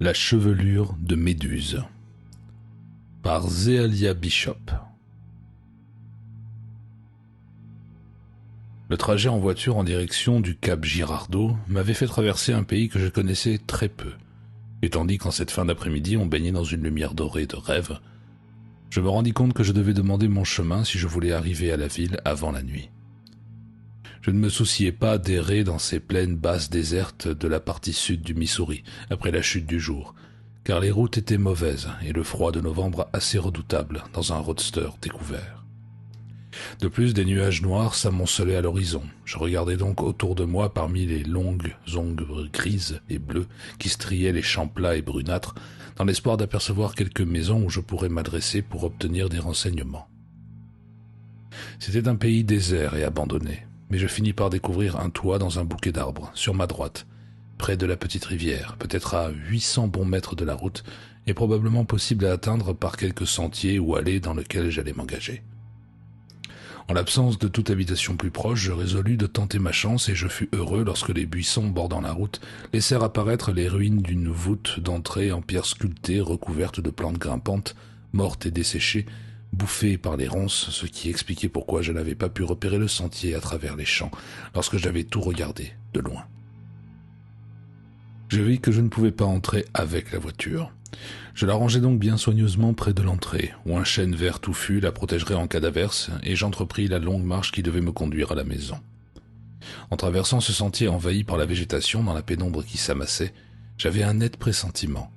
La chevelure de Méduse par Zéalia Bishop. Le trajet en voiture en direction du cap Girardot m'avait fait traverser un pays que je connaissais très peu, et tandis qu'en cette fin d'après-midi on baignait dans une lumière dorée de rêve, je me rendis compte que je devais demander mon chemin si je voulais arriver à la ville avant la nuit. Je ne me souciais pas d'errer dans ces plaines basses désertes de la partie sud du Missouri après la chute du jour, car les routes étaient mauvaises et le froid de novembre assez redoutable dans un roadster découvert. De plus, des nuages noirs s'amoncelaient à l'horizon. Je regardais donc autour de moi parmi les longues ombres grises et bleues qui striaient les champs plats et brunâtres, dans l'espoir d'apercevoir quelques maisons où je pourrais m'adresser pour obtenir des renseignements. C'était un pays désert et abandonné, mais je finis par découvrir un toit dans un bouquet d'arbres, sur ma droite, près de la petite rivière, peut-être à 800 bons mètres de la route, et probablement possible à atteindre par quelques sentiers ou allées dans lesquels j'allais m'engager. En l'absence de toute habitation plus proche, je résolus de tenter ma chance et je fus heureux lorsque les buissons bordant la route laissèrent apparaître les ruines d'une voûte d'entrée en pierre sculptée recouverte de plantes grimpantes, mortes et desséchées, bouffées par les ronces, ce qui expliquait pourquoi je n'avais pas pu repérer le sentier à travers les champs lorsque j'avais tout regardé de loin. Je vis que je ne pouvais pas entrer avec la voiture. Je la rangeai donc bien soigneusement près de l'entrée, où un chêne vert touffu la protégerait en cas d'averse, et j'entrepris la longue marche qui devait me conduire à la maison. En traversant ce sentier envahi par la végétation dans la pénombre qui s'amassait, j'avais un net pressentiment,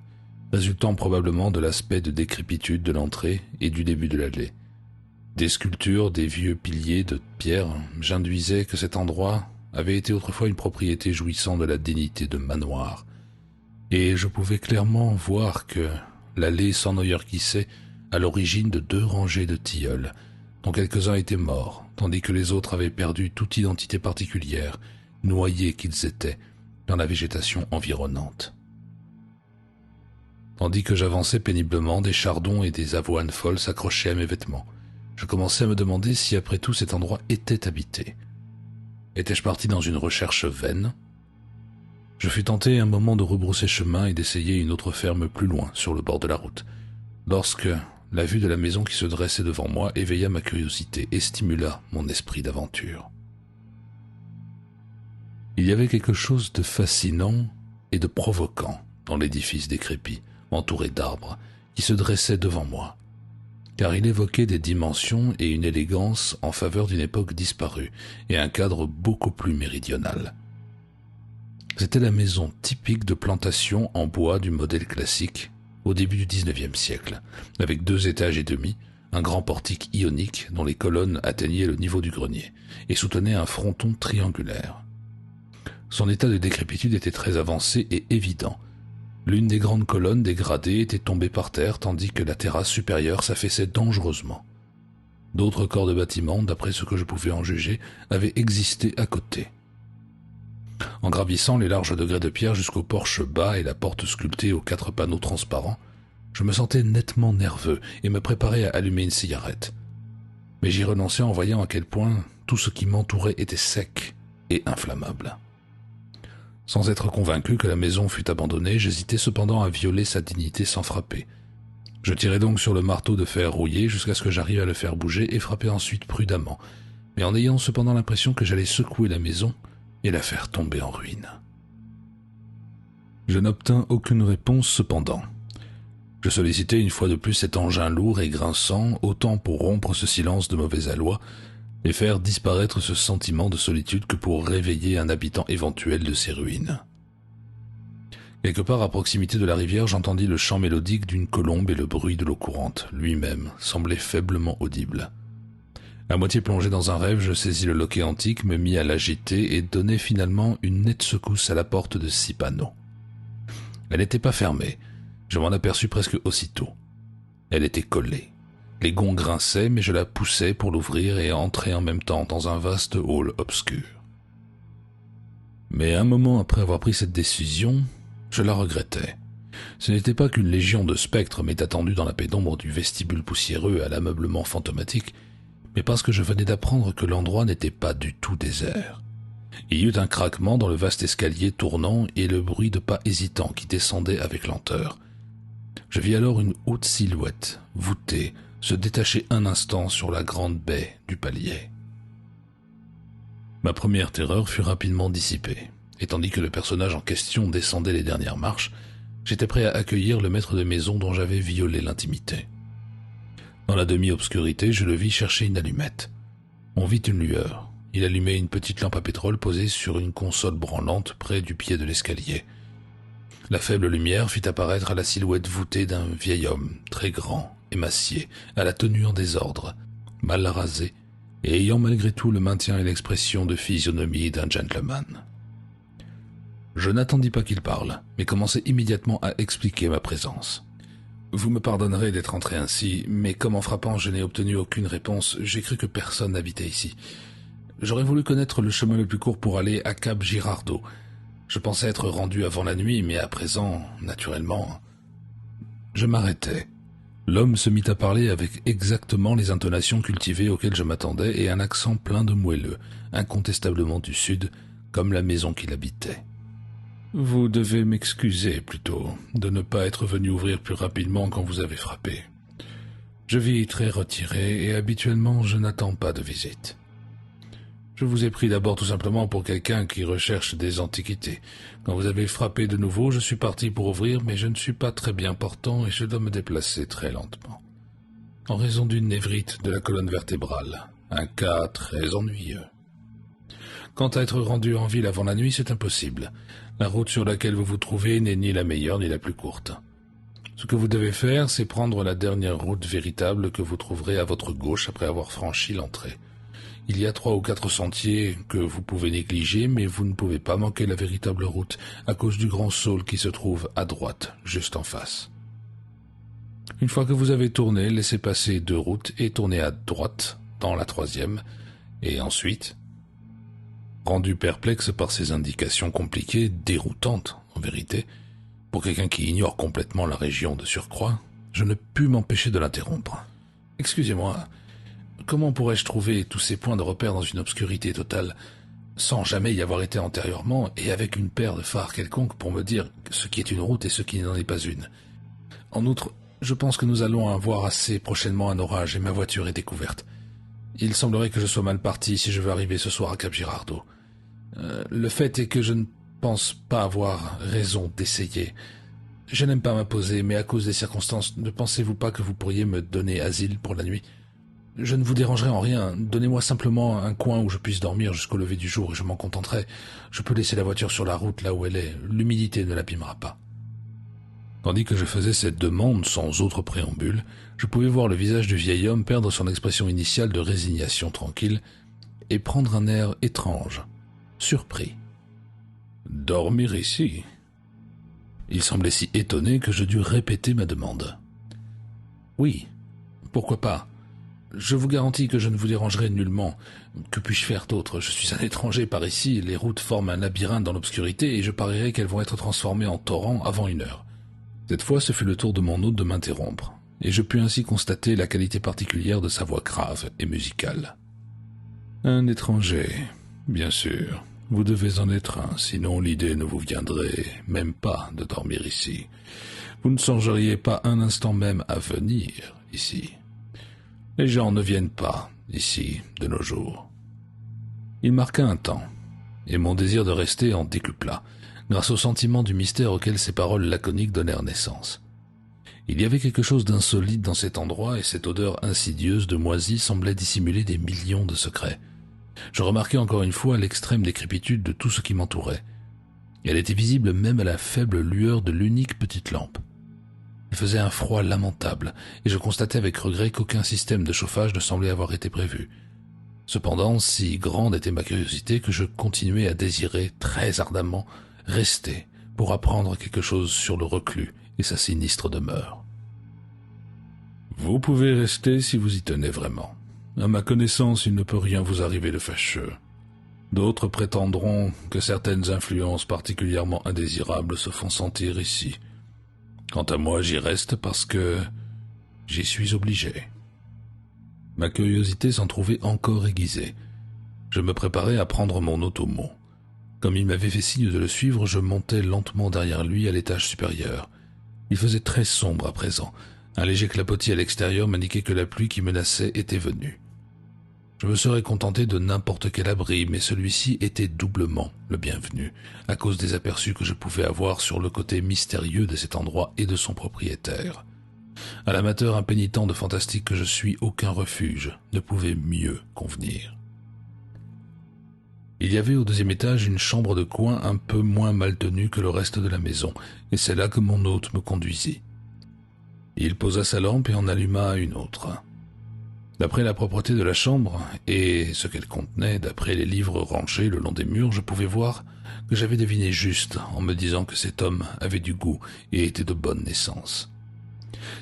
résultant probablement de l'aspect de décrépitude de l'entrée et du début de l'allée. Des sculptures, des vieux piliers de pierre, j'induisais que cet endroit avait été autrefois une propriété jouissant de la dignité de manoir, et je pouvais clairement voir que l'allée s'ennoyarquissait à l'origine de 2 rangées de tilleuls, dont quelques-uns étaient morts, tandis que les autres avaient perdu toute identité particulière, noyés qu'ils étaient dans la végétation environnante. Tandis que j'avançais péniblement, des chardons et des avoines folles s'accrochaient à mes vêtements. Je commençais à me demander si après tout cet endroit était habité. Étais-je parti dans une recherche vaine ? Je fus tenté un moment de rebrousser chemin et d'essayer une autre ferme plus loin, sur le bord de la route, lorsque la vue de la maison qui se dressait devant moi éveilla ma curiosité et stimula mon esprit d'aventure. Il y avait quelque chose de fascinant et de provoquant dans l'édifice décrépit, entouré d'arbres, qui se dressait devant moi, car il évoquait des dimensions et une élégance en faveur d'une époque disparue et un cadre beaucoup plus méridional. C'était la maison typique de plantation en bois du modèle classique au début du XIXe siècle, avec 2 étages et demi, un grand portique ionique dont les colonnes atteignaient le niveau du grenier et soutenaient un fronton triangulaire. Son état de décrépitude était très avancé et évident. L'une des grandes colonnes dégradées était tombée par terre tandis que la terrasse supérieure s'affaissait dangereusement. D'autres corps de bâtiments, d'après ce que je pouvais en juger, avaient existé à côté. En gravissant les larges degrés de pierre jusqu'au porche bas et la porte sculptée aux 4 panneaux transparents, je me sentais nettement nerveux et me préparais à allumer une cigarette. Mais j'y renonçai en voyant à quel point tout ce qui m'entourait était sec et inflammable. Sans être convaincu que la maison fût abandonnée, j'hésitais cependant à violer sa dignité sans frapper. Je tirai donc sur le marteau de fer rouillé jusqu'à ce que j'arrive à le faire bouger et frappai ensuite prudemment, mais en ayant cependant l'impression que j'allais secouer la maison et la faire tomber en ruine. Je n'obtins aucune réponse cependant. Je sollicitai une fois de plus cet engin lourd et grinçant, autant pour rompre ce silence de mauvais aloi et faire disparaître ce sentiment de solitude que pour réveiller un habitant éventuel de ces ruines. Quelque part à proximité de la rivière, j'entendis le chant mélodique d'une colombe et le bruit de l'eau courante, lui-même, semblait faiblement audible. À moitié plongé dans un rêve, je saisis le loquet antique, me mis à l'agiter et donnai finalement une nette secousse à la porte de 6 panneaux. Elle n'était pas fermée, je m'en aperçus presque aussitôt. Elle était collée. Les gonds grinçaient, mais je la poussai pour l'ouvrir et entrer en même temps dans un vaste hall obscur. Mais un moment après avoir pris cette décision, je la regrettais. Ce n'était pas qu'une légion de spectres m'ait attendu dans la pénombre du vestibule poussiéreux à l'ameublement fantomatique, mais parce que je venais d'apprendre que l'endroit n'était pas du tout désert. Il y eut un craquement dans le vaste escalier tournant et le bruit de pas hésitants qui descendaient avec lenteur. Je vis alors une haute silhouette, voûtée, se détacher un instant sur la grande baie du palier. Ma première terreur fut rapidement dissipée, et tandis que le personnage en question descendait les dernières marches, j'étais prêt à accueillir le maître de maison dont j'avais violé l'intimité. Dans la demi-obscurité, je le vis chercher une allumette. On vit une lueur. Il allumait une petite lampe à pétrole posée sur une console branlante près du pied de l'escalier. La faible lumière fit apparaître la silhouette voûtée d'un vieil homme, très grand, émacié, à la tenue en désordre, mal rasé, et ayant malgré tout le maintien et l'expression de physionomie d'un gentleman. Je n'attendis pas qu'il parle, mais commençai immédiatement à expliquer ma présence. Vous me pardonnerez d'être entré ainsi, mais comme en frappant je n'ai obtenu aucune réponse, j'ai cru que personne n'habitait ici. J'aurais voulu connaître le chemin le plus court pour aller à Cap Girardeau. Je pensais être rendu avant la nuit, mais à présent, naturellement... Je m'arrêtai. L'homme se mit à parler avec exactement les intonations cultivées auxquelles je m'attendais et un accent plein de moelleux, incontestablement du sud, comme la maison qu'il habitait. Vous devez m'excuser, plutôt, de ne pas être venu ouvrir plus rapidement quand vous avez frappé. Je vis très retiré et habituellement je n'attends pas de visite. Je vous ai pris d'abord tout simplement pour quelqu'un qui recherche des antiquités. Quand vous avez frappé de nouveau, je suis parti pour ouvrir, mais je ne suis pas très bien portant et je dois me déplacer très lentement. En raison d'une névrite de la colonne vertébrale, un cas très ennuyeux. Quant à être rendu en ville avant la nuit, c'est impossible. La route sur laquelle vous vous trouvez n'est ni la meilleure ni la plus courte. Ce que vous devez faire, c'est prendre la dernière route véritable que vous trouverez à votre gauche après avoir franchi l'entrée. Il y a 3 ou 4 sentiers que vous pouvez négliger, mais vous ne pouvez pas manquer la véritable route à cause du grand saule qui se trouve à droite, juste en face. Une fois que vous avez tourné, laissez passer 2 routes et tournez à droite dans la 3e, et ensuite... Rendu perplexe par ces indications compliquées, déroutantes en vérité, pour quelqu'un qui ignore complètement la région de surcroît, je ne pus m'empêcher de l'interrompre. « Excusez-moi, comment pourrais-je trouver tous ces points de repère dans une obscurité totale, sans jamais y avoir été antérieurement et avec une paire de phares quelconques pour me dire ce qui est une route et ce qui n'en est pas une? En outre, je pense que nous allons avoir assez prochainement un orage et ma voiture est découverte. Il semblerait que je sois mal parti si je veux arriver ce soir à Cap Girardeau. Le fait est que je ne pense pas avoir raison d'essayer. Je n'aime pas m'imposer, mais à cause des circonstances, ne pensez-vous pas que vous pourriez me donner asile pour la nuit? Je ne vous dérangerai en rien. Donnez-moi simplement un coin où je puisse dormir jusqu'au lever du jour et je m'en contenterai. Je peux laisser la voiture sur la route là où elle est. L'humidité ne l'abîmera pas. Tandis que je faisais cette demande sans autre préambule, je pouvais voir le visage du vieil homme perdre son expression initiale de résignation tranquille et prendre un air étrange, surpris. Dormir ici? Il semblait si étonné que je dus répéter ma demande. Oui, pourquoi pas? Je vous garantis que je ne vous dérangerai nullement. Que puis-je faire d'autre? Je suis un étranger par ici, les routes forment un labyrinthe dans l'obscurité et je parierais qu'elles vont être transformées en torrent avant 1 heure. Cette fois, ce fut le tour de mon hôte de m'interrompre, et je pus ainsi constater la qualité particulière de sa voix grave et musicale. Un étranger, bien sûr. Vous devez en être un, sinon l'idée ne vous viendrait même pas de dormir ici. Vous ne songeriez pas un instant même à venir ici. Les gens ne viennent pas ici de nos jours. Il marqua un temps, et mon désir de rester en décupla, grâce au sentiment du mystère auquel ces paroles laconiques donnèrent naissance. Il y avait quelque chose d'insolite dans cet endroit et cette odeur insidieuse de moisi semblait dissimuler des millions de secrets. Je remarquai encore une fois l'extrême décrépitude de tout ce qui m'entourait. Elle était visible même à la faible lueur de l'unique petite lampe. Il faisait un froid lamentable et je constatai avec regret qu'aucun système de chauffage ne semblait avoir été prévu. Cependant, si grande était ma curiosité que je continuais à désirer très ardemment rester pour apprendre quelque chose sur le reclus et sa sinistre demeure. Vous pouvez rester si vous y tenez vraiment. À ma connaissance, il ne peut rien vous arriver de fâcheux. D'autres prétendront que certaines influences particulièrement indésirables se font sentir ici. Quant à moi, j'y reste parce que j'y suis obligé. Ma curiosité s'en trouvait encore aiguisée. Je me préparais à prendre mon hôte au mot. Comme il m'avait fait signe de le suivre, je montais lentement derrière lui à l'étage supérieur. Il faisait très sombre à présent. Un léger clapotis à l'extérieur m'indiquait que la pluie qui menaçait était venue. Je me serais contenté de n'importe quel abri, mais celui-ci était doublement le bienvenu, à cause des aperçus que je pouvais avoir sur le côté mystérieux de cet endroit et de son propriétaire. À l'amateur impénitent de fantastique que je suis, aucun refuge ne pouvait mieux convenir. Il y avait au deuxième étage une chambre de coin un peu moins mal tenue que le reste de la maison, et c'est là que mon hôte me conduisit. Il posa sa lampe et en alluma une autre. D'après la propreté de la chambre et ce qu'elle contenait, d'après les livres rangés le long des murs, je pouvais voir que j'avais deviné juste en me disant que cet homme avait du goût et était de bonne naissance.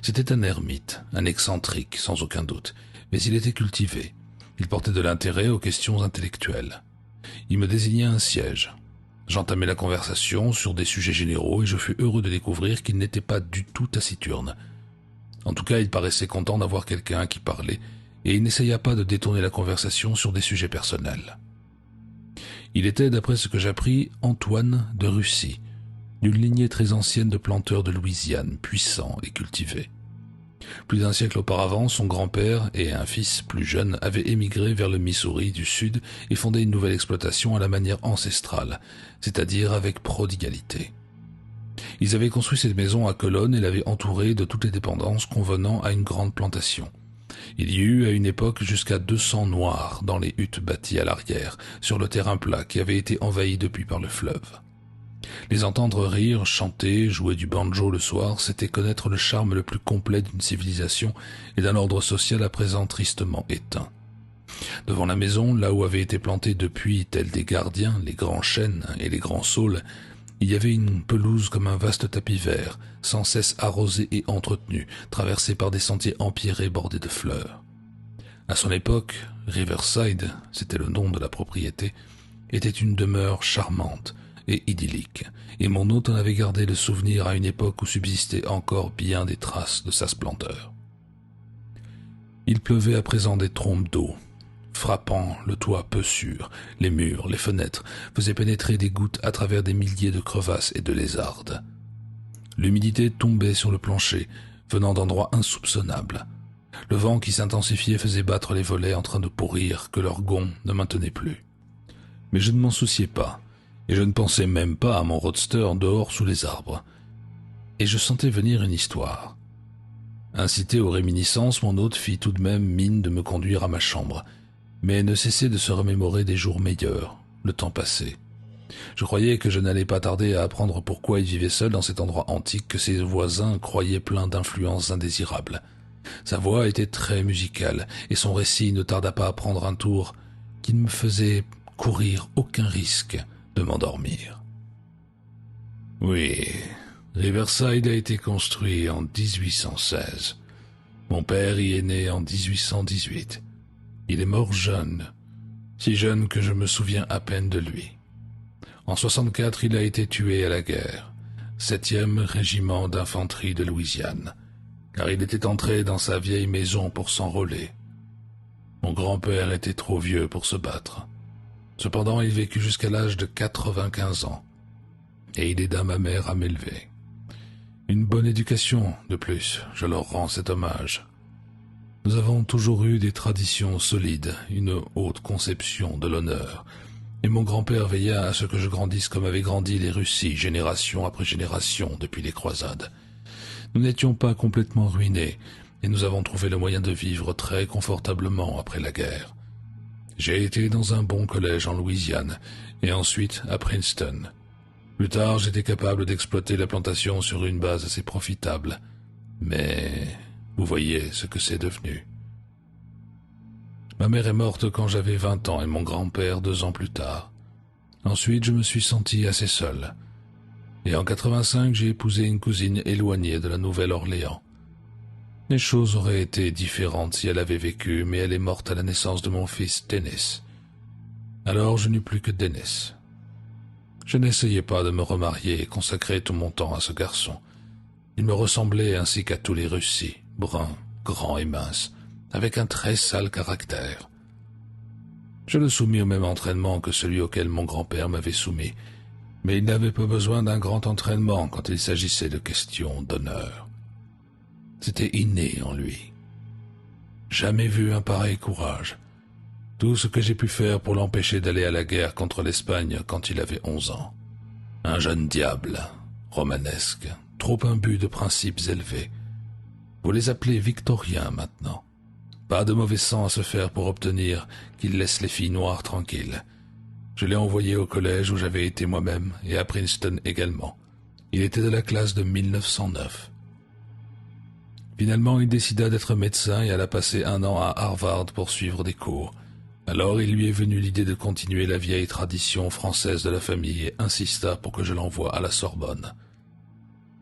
C'était un ermite, un excentrique, sans aucun doute, mais il était cultivé. Il portait de l'intérêt aux questions intellectuelles. Il me désigna un siège. J'entamai la conversation sur des sujets généraux et je fus heureux de découvrir qu'il n'était pas du tout taciturne. En tout cas, il paraissait content d'avoir quelqu'un à qui parler, et il n'essaya pas de détourner la conversation sur des sujets personnels. Il était, d'après ce que j'appris, Antoine de Russie, d'une lignée très ancienne de planteurs de Louisiane, puissants et cultivés. Plus d'un siècle auparavant, son grand-père et un fils plus jeune avaient émigré vers le Missouri du Sud et fondé une nouvelle exploitation à la manière ancestrale, c'est-à-dire avec prodigalité. Ils avaient construit cette maison à colonnes et l'avaient entourée de toutes les dépendances convenant à une grande plantation. Il y eut à une époque jusqu'à 200 Noirs dans les huttes bâties à l'arrière, sur le terrain plat qui avait été envahi depuis par le fleuve. Les entendre rire, chanter, jouer du banjo le soir, c'était connaître le charme le plus complet d'une civilisation et d'un ordre social à présent tristement éteint. Devant la maison, là où avaient été plantés depuis, tels des gardiens, les grands chênes et les grands saules, il y avait une pelouse comme un vaste tapis vert, sans cesse arrosé et entretenu, traversé par des sentiers empierrés bordés de fleurs. À son époque, Riverside, c'était le nom de la propriété, était une demeure charmante et idyllique, et mon hôte en avait gardé le souvenir à une époque où subsistaient encore bien des traces de sa splendeur. Il pleuvait à présent des trombes d'eau, frappant le toit peu sûr, les murs, les fenêtres, faisaient pénétrer des gouttes à travers des milliers de crevasses et de lézardes. L'humidité tombait sur le plancher, venant d'endroits insoupçonnables. Le vent qui s'intensifiait faisait battre les volets en train de pourrir que leur gonds ne maintenait plus. Mais je ne m'en souciais pas, et je ne pensais même pas à mon roadster dehors sous les arbres. Et je sentais venir une histoire. Incité aux réminiscences, mon hôte fit tout de même mine de me conduire à ma chambre, mais ne cessait de se remémorer des jours meilleurs, le temps passé. Je croyais que je n'allais pas tarder à apprendre pourquoi il vivait seul dans cet endroit antique que ses voisins croyaient plein d'influences indésirables. Sa voix était très musicale, et son récit ne tarda pas à prendre un tour qui ne me faisait courir aucun risque de m'endormir. Oui, Riverside a été construit en 1816. Mon père y est né en 1818. Il est mort jeune, si jeune que je me souviens à peine de lui. En 64, il a été tué à la guerre, 7e régiment d'infanterie de Louisiane, car il était entré dans sa vieille maison pour s'enrôler. Mon grand-père était trop vieux pour se battre. Cependant, il vécut jusqu'à l'âge de 95 ans, et il aida ma mère à m'élever. Une bonne éducation, de plus, je leur rends cet hommage. Nous avons toujours eu des traditions solides, une haute conception de l'honneur, et mon grand-père veilla à ce que je grandisse comme avaient grandi les Russie, génération après génération, depuis les croisades. Nous n'étions pas complètement ruinés, et nous avons trouvé le moyen de vivre très confortablement après la guerre. J'ai été dans un bon collège en Louisiane, et ensuite à Princeton. Plus tard, j'étais capable d'exploiter la plantation sur une base assez profitable, mais vous voyez ce que c'est devenu. Ma mère est morte quand j'avais 20 ans et mon grand-père 2 ans plus tard. Ensuite, je me suis senti assez seul. Et en 85, j'ai épousé une cousine éloignée de la Nouvelle-Orléans. Les choses auraient été différentes si elle avait vécu, mais elle est morte à la naissance de mon fils Dennis. Alors je n'eus plus que Dennis. Je n'essayais pas de me remarier et consacrer tout mon temps à ce garçon. Il me ressemblait ainsi qu'à tous les Russie, brun, grand et mince, avec un très sale caractère. Je le soumis au même entraînement que celui auquel mon grand-père m'avait soumis, mais il n'avait pas besoin d'un grand entraînement quand il s'agissait de questions d'honneur. C'était inné en lui. Jamais vu un pareil courage. Tout ce que j'ai pu faire pour l'empêcher d'aller à la guerre contre l'Espagne quand il avait 11 ans. Un jeune diable, romanesque, trop imbu de principes élevés. Vous les appelez victoriens maintenant. Pas de mauvais sang à se faire pour obtenir qu'il laisse les filles noires tranquilles. Je l'ai envoyé au collège où j'avais été moi-même et à Princeton également. Il était de la classe de 1909. Finalement, il décida d'être médecin et alla passer 1 an à Harvard pour suivre des cours. Alors il lui est venu l'idée de continuer la vieille tradition française de la famille et insista pour que je l'envoie à la Sorbonne.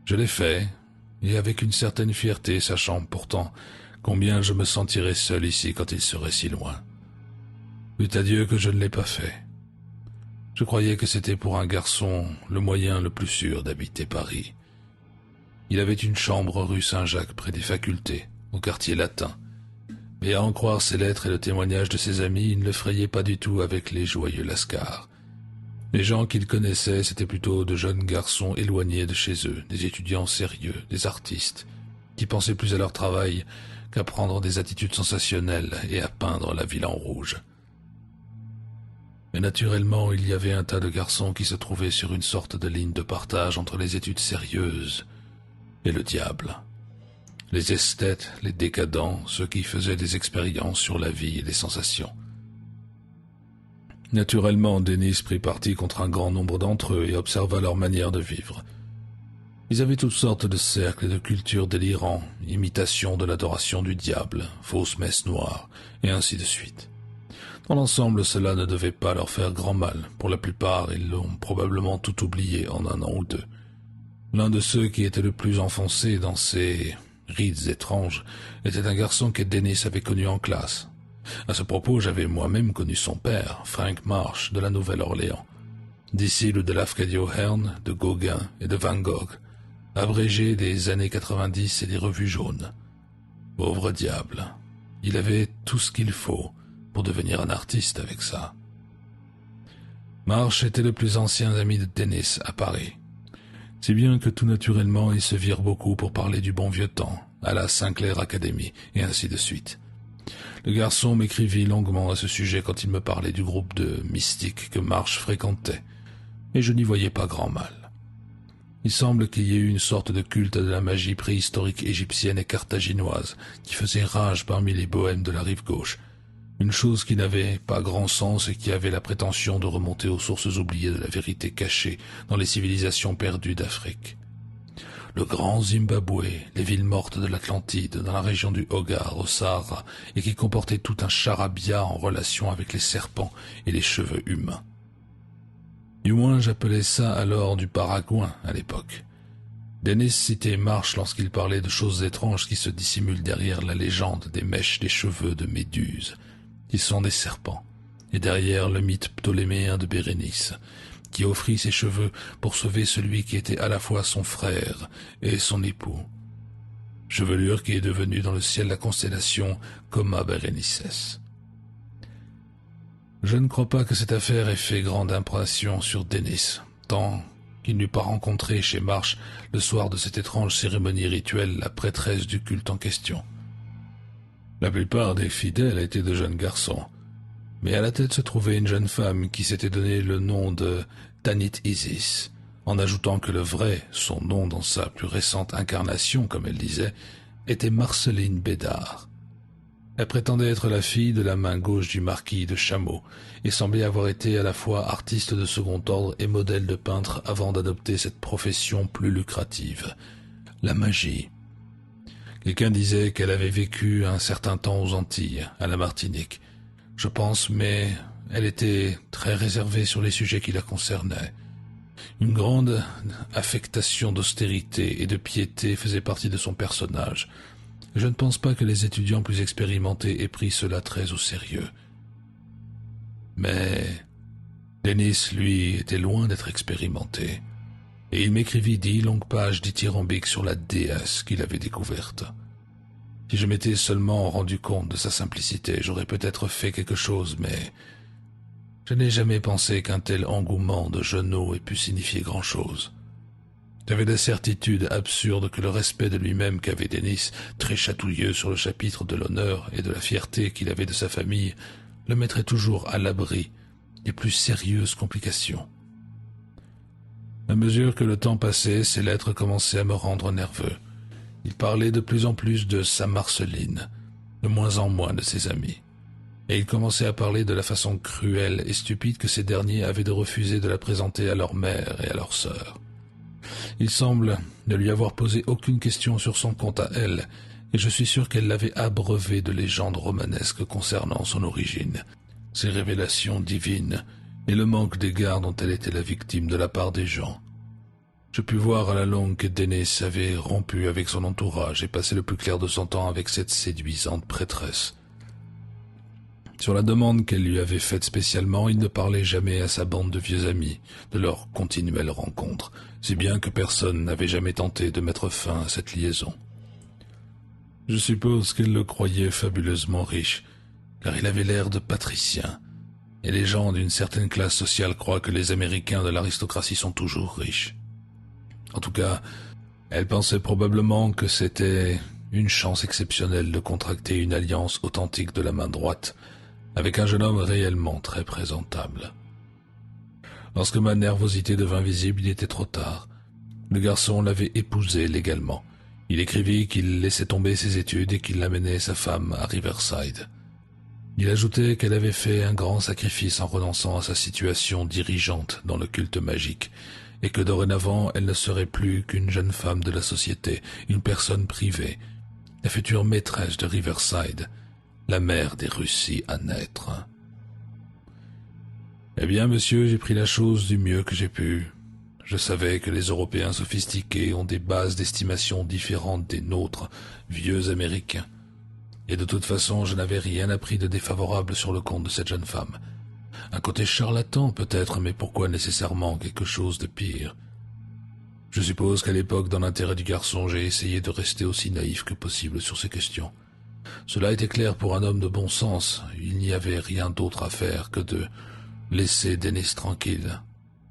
Je l'ai fait, et avec une certaine fierté, sachant pourtant combien je me sentirais seul ici quand il serait si loin. Plût à Dieu que je ne l'ai pas fait. Je croyais que c'était pour un garçon le moyen le plus sûr d'habiter Paris. Il avait une chambre rue Saint-Jacques près des facultés, au quartier latin. Mais à en croire ses lettres et le témoignage de ses amis, il ne le frayait pas du tout avec les joyeux Lascar. Les gens qu'il connaissait, c'étaient plutôt de jeunes garçons éloignés de chez eux, des étudiants sérieux, des artistes, qui pensaient plus à leur travail qu'à prendre des attitudes sensationnelles et à peindre la ville en rouge. Mais naturellement, il y avait un tas de garçons qui se trouvaient sur une sorte de ligne de partage entre les études sérieuses et le diable. Les esthètes, les décadents, ceux qui faisaient des expériences sur la vie et les sensations. Naturellement, Denis prit parti contre un grand nombre d'entre eux et observa leur manière de vivre. Ils avaient toutes sortes de cercles et de cultures délirants, imitation de l'adoration du diable, fausses messes noires, et ainsi de suite. Dans l'ensemble, cela ne devait pas leur faire grand mal. Pour la plupart, ils l'ont probablement tout oublié en 1 an ou 2. L'un de ceux qui était le plus enfoncé dans ces rites étranges était un garçon que Denis avait connu en classe. À ce propos, j'avais moi-même connu son père, Frank Marsh, de la Nouvelle-Orléans, disciple de Lafcadio Hearn, de Gauguin et de Van Gogh, abrégé des années 90 et des revues jaunes. Pauvre diable, il avait tout ce qu'il faut pour devenir un artiste avec ça. Marsh était le plus ancien ami de Denis à Paris. Si bien que tout naturellement ils se virent beaucoup pour parler du bon vieux temps, à la Sinclair Academy, et ainsi de suite. Le garçon m'écrivit longuement à ce sujet quand il me parlait du groupe de mystiques que Marsh fréquentait, et je n'y voyais pas grand mal. Il semble qu'il y ait eu une sorte de culte de la magie préhistorique égyptienne et carthaginoise qui faisait rage parmi les bohèmes de la rive gauche, une chose qui n'avait pas grand sens et qui avait la prétention de remonter aux sources oubliées de la vérité cachée dans les civilisations perdues d'Afrique. Le grand Zimbabwe, les villes mortes de l'Atlantide, dans la région du Hogar, au Sahara, et qui comportait tout un charabia en relation avec les serpents et les cheveux humains. Du moins, j'appelais ça alors du Paragouin à l'époque. Denis citait Marsh lorsqu'il parlait de choses étranges qui se dissimulent derrière la légende des mèches des cheveux de Méduse, qui sont des serpents, et derrière le mythe ptoléméen de Bérénice, qui offrit ses cheveux pour sauver celui qui était à la fois son frère et son époux. Chevelure qui est devenue dans le ciel la constellation Coma Berenices. Je ne crois pas que cette affaire ait fait grande impression sur Denis, tant qu'il n'eût pas rencontré chez Marsh le soir de cette étrange cérémonie rituelle la prêtresse du culte en question. La plupart des fidèles étaient de jeunes garçons, mais à la tête se trouvait une jeune femme qui s'était donné le nom de Tanit Isis, en ajoutant que le vrai, son nom dans sa plus récente incarnation, comme elle disait, était Marceline Bédard. Elle prétendait être la fille de la main gauche du marquis de Chameau et semblait avoir été à la fois artiste de second ordre et modèle de peintre avant d'adopter cette profession plus lucrative, la magie. Quelqu'un disait qu'elle avait vécu un certain temps aux Antilles, à la Martinique, je pense, mais elle était très réservée sur les sujets qui la concernaient. Une grande affectation d'austérité et de piété faisait partie de son personnage. Je ne pense pas que les étudiants plus expérimentés aient pris cela très au sérieux. Mais Denis, lui, était loin d'être expérimenté, et il m'écrivit 10 longues pages dithyrambiques sur la déesse qu'il avait découverte. Si je m'étais seulement rendu compte de sa simplicité, j'aurais peut-être fait quelque chose, mais Je n'ai jamais pensé qu'un tel engouement de genoux ait pu signifier grand-chose. J'avais la certitude absurde que le respect de lui-même qu'avait Denis, très chatouilleux sur le chapitre de l'honneur et de la fierté qu'il avait de sa famille, le mettrait toujours à l'abri des plus sérieuses complications. À mesure que le temps passait, ses lettres commençaient à me rendre nerveux. Il parlait de plus en plus de sa Marceline, de moins en moins de ses amis. Et il commençait à parler de la façon cruelle et stupide que ces derniers avaient de refuser de la présenter à leur mère et à leur sœur. Il semble ne lui avoir posé aucune question sur son compte à elle, et je suis sûr qu'elle l'avait abreuvé de légendes romanesques concernant son origine, ses révélations divines et le manque d'égard dont elle était la victime de la part des gens. Je pus voir à la longue que Denis avait rompu avec son entourage et passé le plus clair de son temps avec cette séduisante prêtresse. Sur la demande qu'elle lui avait faite spécialement, il ne parlait jamais à sa bande de vieux amis de leur continuelle rencontre, si bien que personne n'avait jamais tenté de mettre fin à cette liaison. Je suppose qu'elle le croyait fabuleusement riche, car il avait l'air de patricien, et les gens d'une certaine classe sociale croient que les Américains de l'aristocratie sont toujours riches. En tout cas, elle pensait probablement que c'était une chance exceptionnelle de contracter une alliance authentique de la main droite avec un jeune homme réellement très présentable. Lorsque ma nervosité devint visible, il était trop tard. Le garçon l'avait épousée légalement. Il écrivit qu'il laissait tomber ses études et qu'il amenait sa femme à Riverside. Il ajoutait qu'elle avait fait un grand sacrifice en renonçant à sa situation dirigeante dans le culte magique, et que dorénavant elle ne serait plus qu'une jeune femme de la société, une personne privée, la future maîtresse de Riverside, la mère des Russies à naître. Eh bien, monsieur, j'ai pris la chose du mieux que j'ai pu. Je savais que les Européens sophistiqués ont des bases d'estimation différentes des nôtres, vieux Américains. Et de toute façon, je n'avais rien appris de défavorable sur le compte de cette jeune femme. Un côté charlatan peut-être, mais pourquoi nécessairement quelque chose de pire? Je suppose qu'à l'époque, dans l'intérêt du garçon, j'ai essayé de rester aussi naïf que possible sur ces questions. Cela était clair pour un homme de bon sens. Il n'y avait rien d'autre à faire que de laisser Denis tranquille,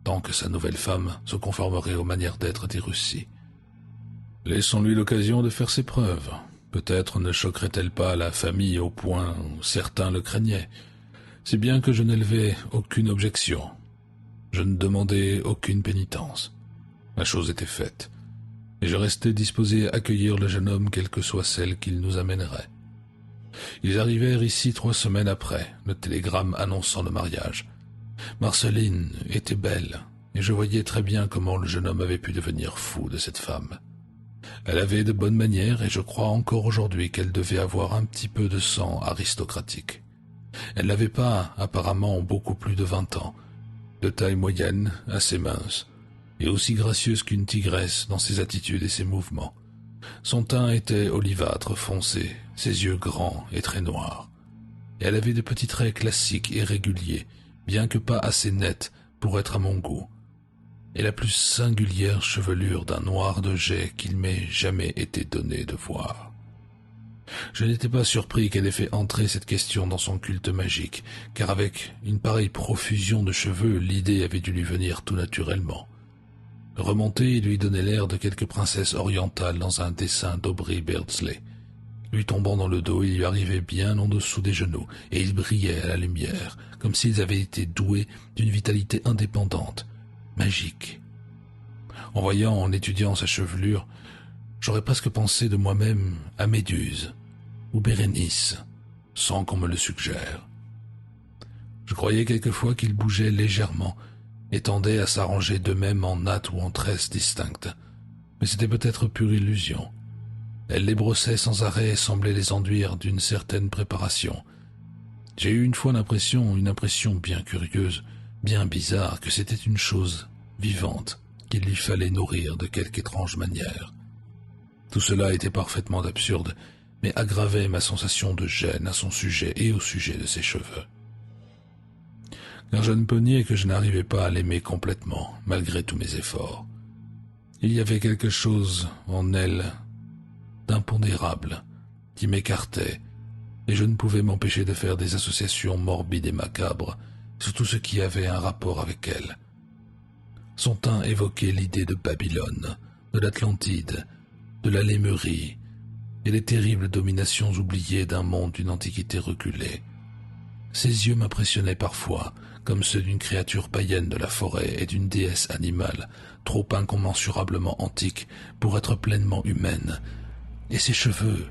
tant que sa nouvelle femme se conformerait aux manières d'être des Russies. Laissons-lui l'occasion de faire ses preuves. Peut-être ne choquerait-elle pas la famille au point où certains le craignaient, si bien que je n'élevais aucune objection. Je ne demandais aucune pénitence. La chose était faite, et je restais disposé à accueillir le jeune homme quelle que soit celle qu'il nous amènerait. Ils arrivèrent ici 3 semaines après, le télégramme annonçant le mariage. Marceline était belle, et je voyais très bien comment le jeune homme avait pu devenir fou de cette femme. Elle avait de bonnes manières, et je crois encore aujourd'hui qu'elle devait avoir un petit peu de sang aristocratique. Elle n'avait pas, apparemment, beaucoup plus de 20 ans, de taille moyenne, assez mince, et aussi gracieuse qu'une tigresse dans ses attitudes et ses mouvements. Son teint était olivâtre foncé, ses yeux grands et très noirs. Et elle avait de petits traits classiques et réguliers, bien que pas assez nets pour être à mon goût, et la plus singulière chevelure d'un noir de jais qu'il m'ait jamais été donné de voir. Je n'étais pas surpris qu'elle ait fait entrer cette question dans son culte magique, car avec une pareille profusion de cheveux, l'idée avait dû lui venir tout naturellement. Remonter et lui donner l'air de quelque princesse orientale dans un dessin d'Aubrey Beardsley. Lui tombant dans le dos, il lui arrivait bien en dessous des genoux, et il brillait à la lumière, comme s'ils avaient été doués d'une vitalité indépendante, magique. En étudiant sa chevelure, j'aurais presque pensé de moi-même à Méduse ou Bérénice, sans qu'on me le suggère. Je croyais quelquefois qu'il bougeait légèrement et tendait à s'arranger d'eux-mêmes en nattes ou en tresses distinctes, mais c'était peut-être pure illusion. Elle les brossait sans arrêt et semblait les enduire d'une certaine préparation. J'ai eu une fois une impression bien curieuse, bien bizarre, que c'était une chose vivante qu'il lui fallait nourrir de quelque étrange manière. Tout cela était parfaitement absurde, mais aggravait ma sensation de gêne à son sujet et au sujet de ses cheveux. Car je ne peux nier que je n'arrivais pas à l'aimer complètement, malgré tous mes efforts. Il y avait quelque chose en elle d'impondérable qui m'écartait, et je ne pouvais m'empêcher de faire des associations morbides et macabres, sur tout ce qui avait un rapport avec elle. Son teint évoquait l'idée de Babylone, de l'Atlantide, de la Lémurie et les terribles dominations oubliées d'un monde d'une antiquité reculée. Ses yeux m'impressionnaient parfois, comme ceux d'une créature païenne de la forêt et d'une déesse animale, trop incommensurablement antique pour être pleinement humaine, et ses cheveux,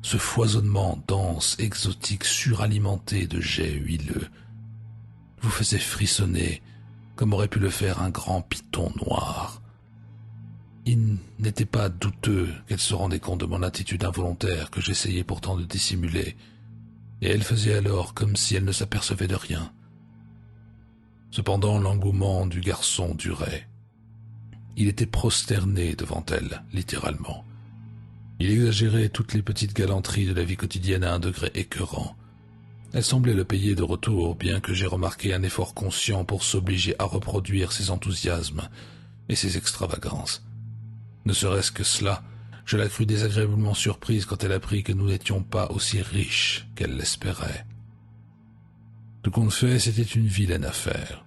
ce foisonnement dense, exotique, suralimenté de jets huileux, vous faisait frissonner comme aurait pu le faire un grand python noir. Il n'était pas douteux qu'elle se rendait compte de mon attitude involontaire que j'essayais pourtant de dissimuler, et elle faisait alors comme si elle ne s'apercevait de rien. Cependant, l'engouement du garçon durait. Il était prosterné devant elle, littéralement. Il exagérait toutes les petites galanteries de la vie quotidienne à un degré écœurant. Elle semblait le payer de retour, bien que j'aie remarqué un effort conscient pour s'obliger à reproduire ses enthousiasmes et ses extravagances. Ne serait-ce que cela, je la crus désagréablement surprise quand elle apprit que nous n'étions pas aussi riches qu'elle l'espérait. Tout compte fait, c'était une vilaine affaire.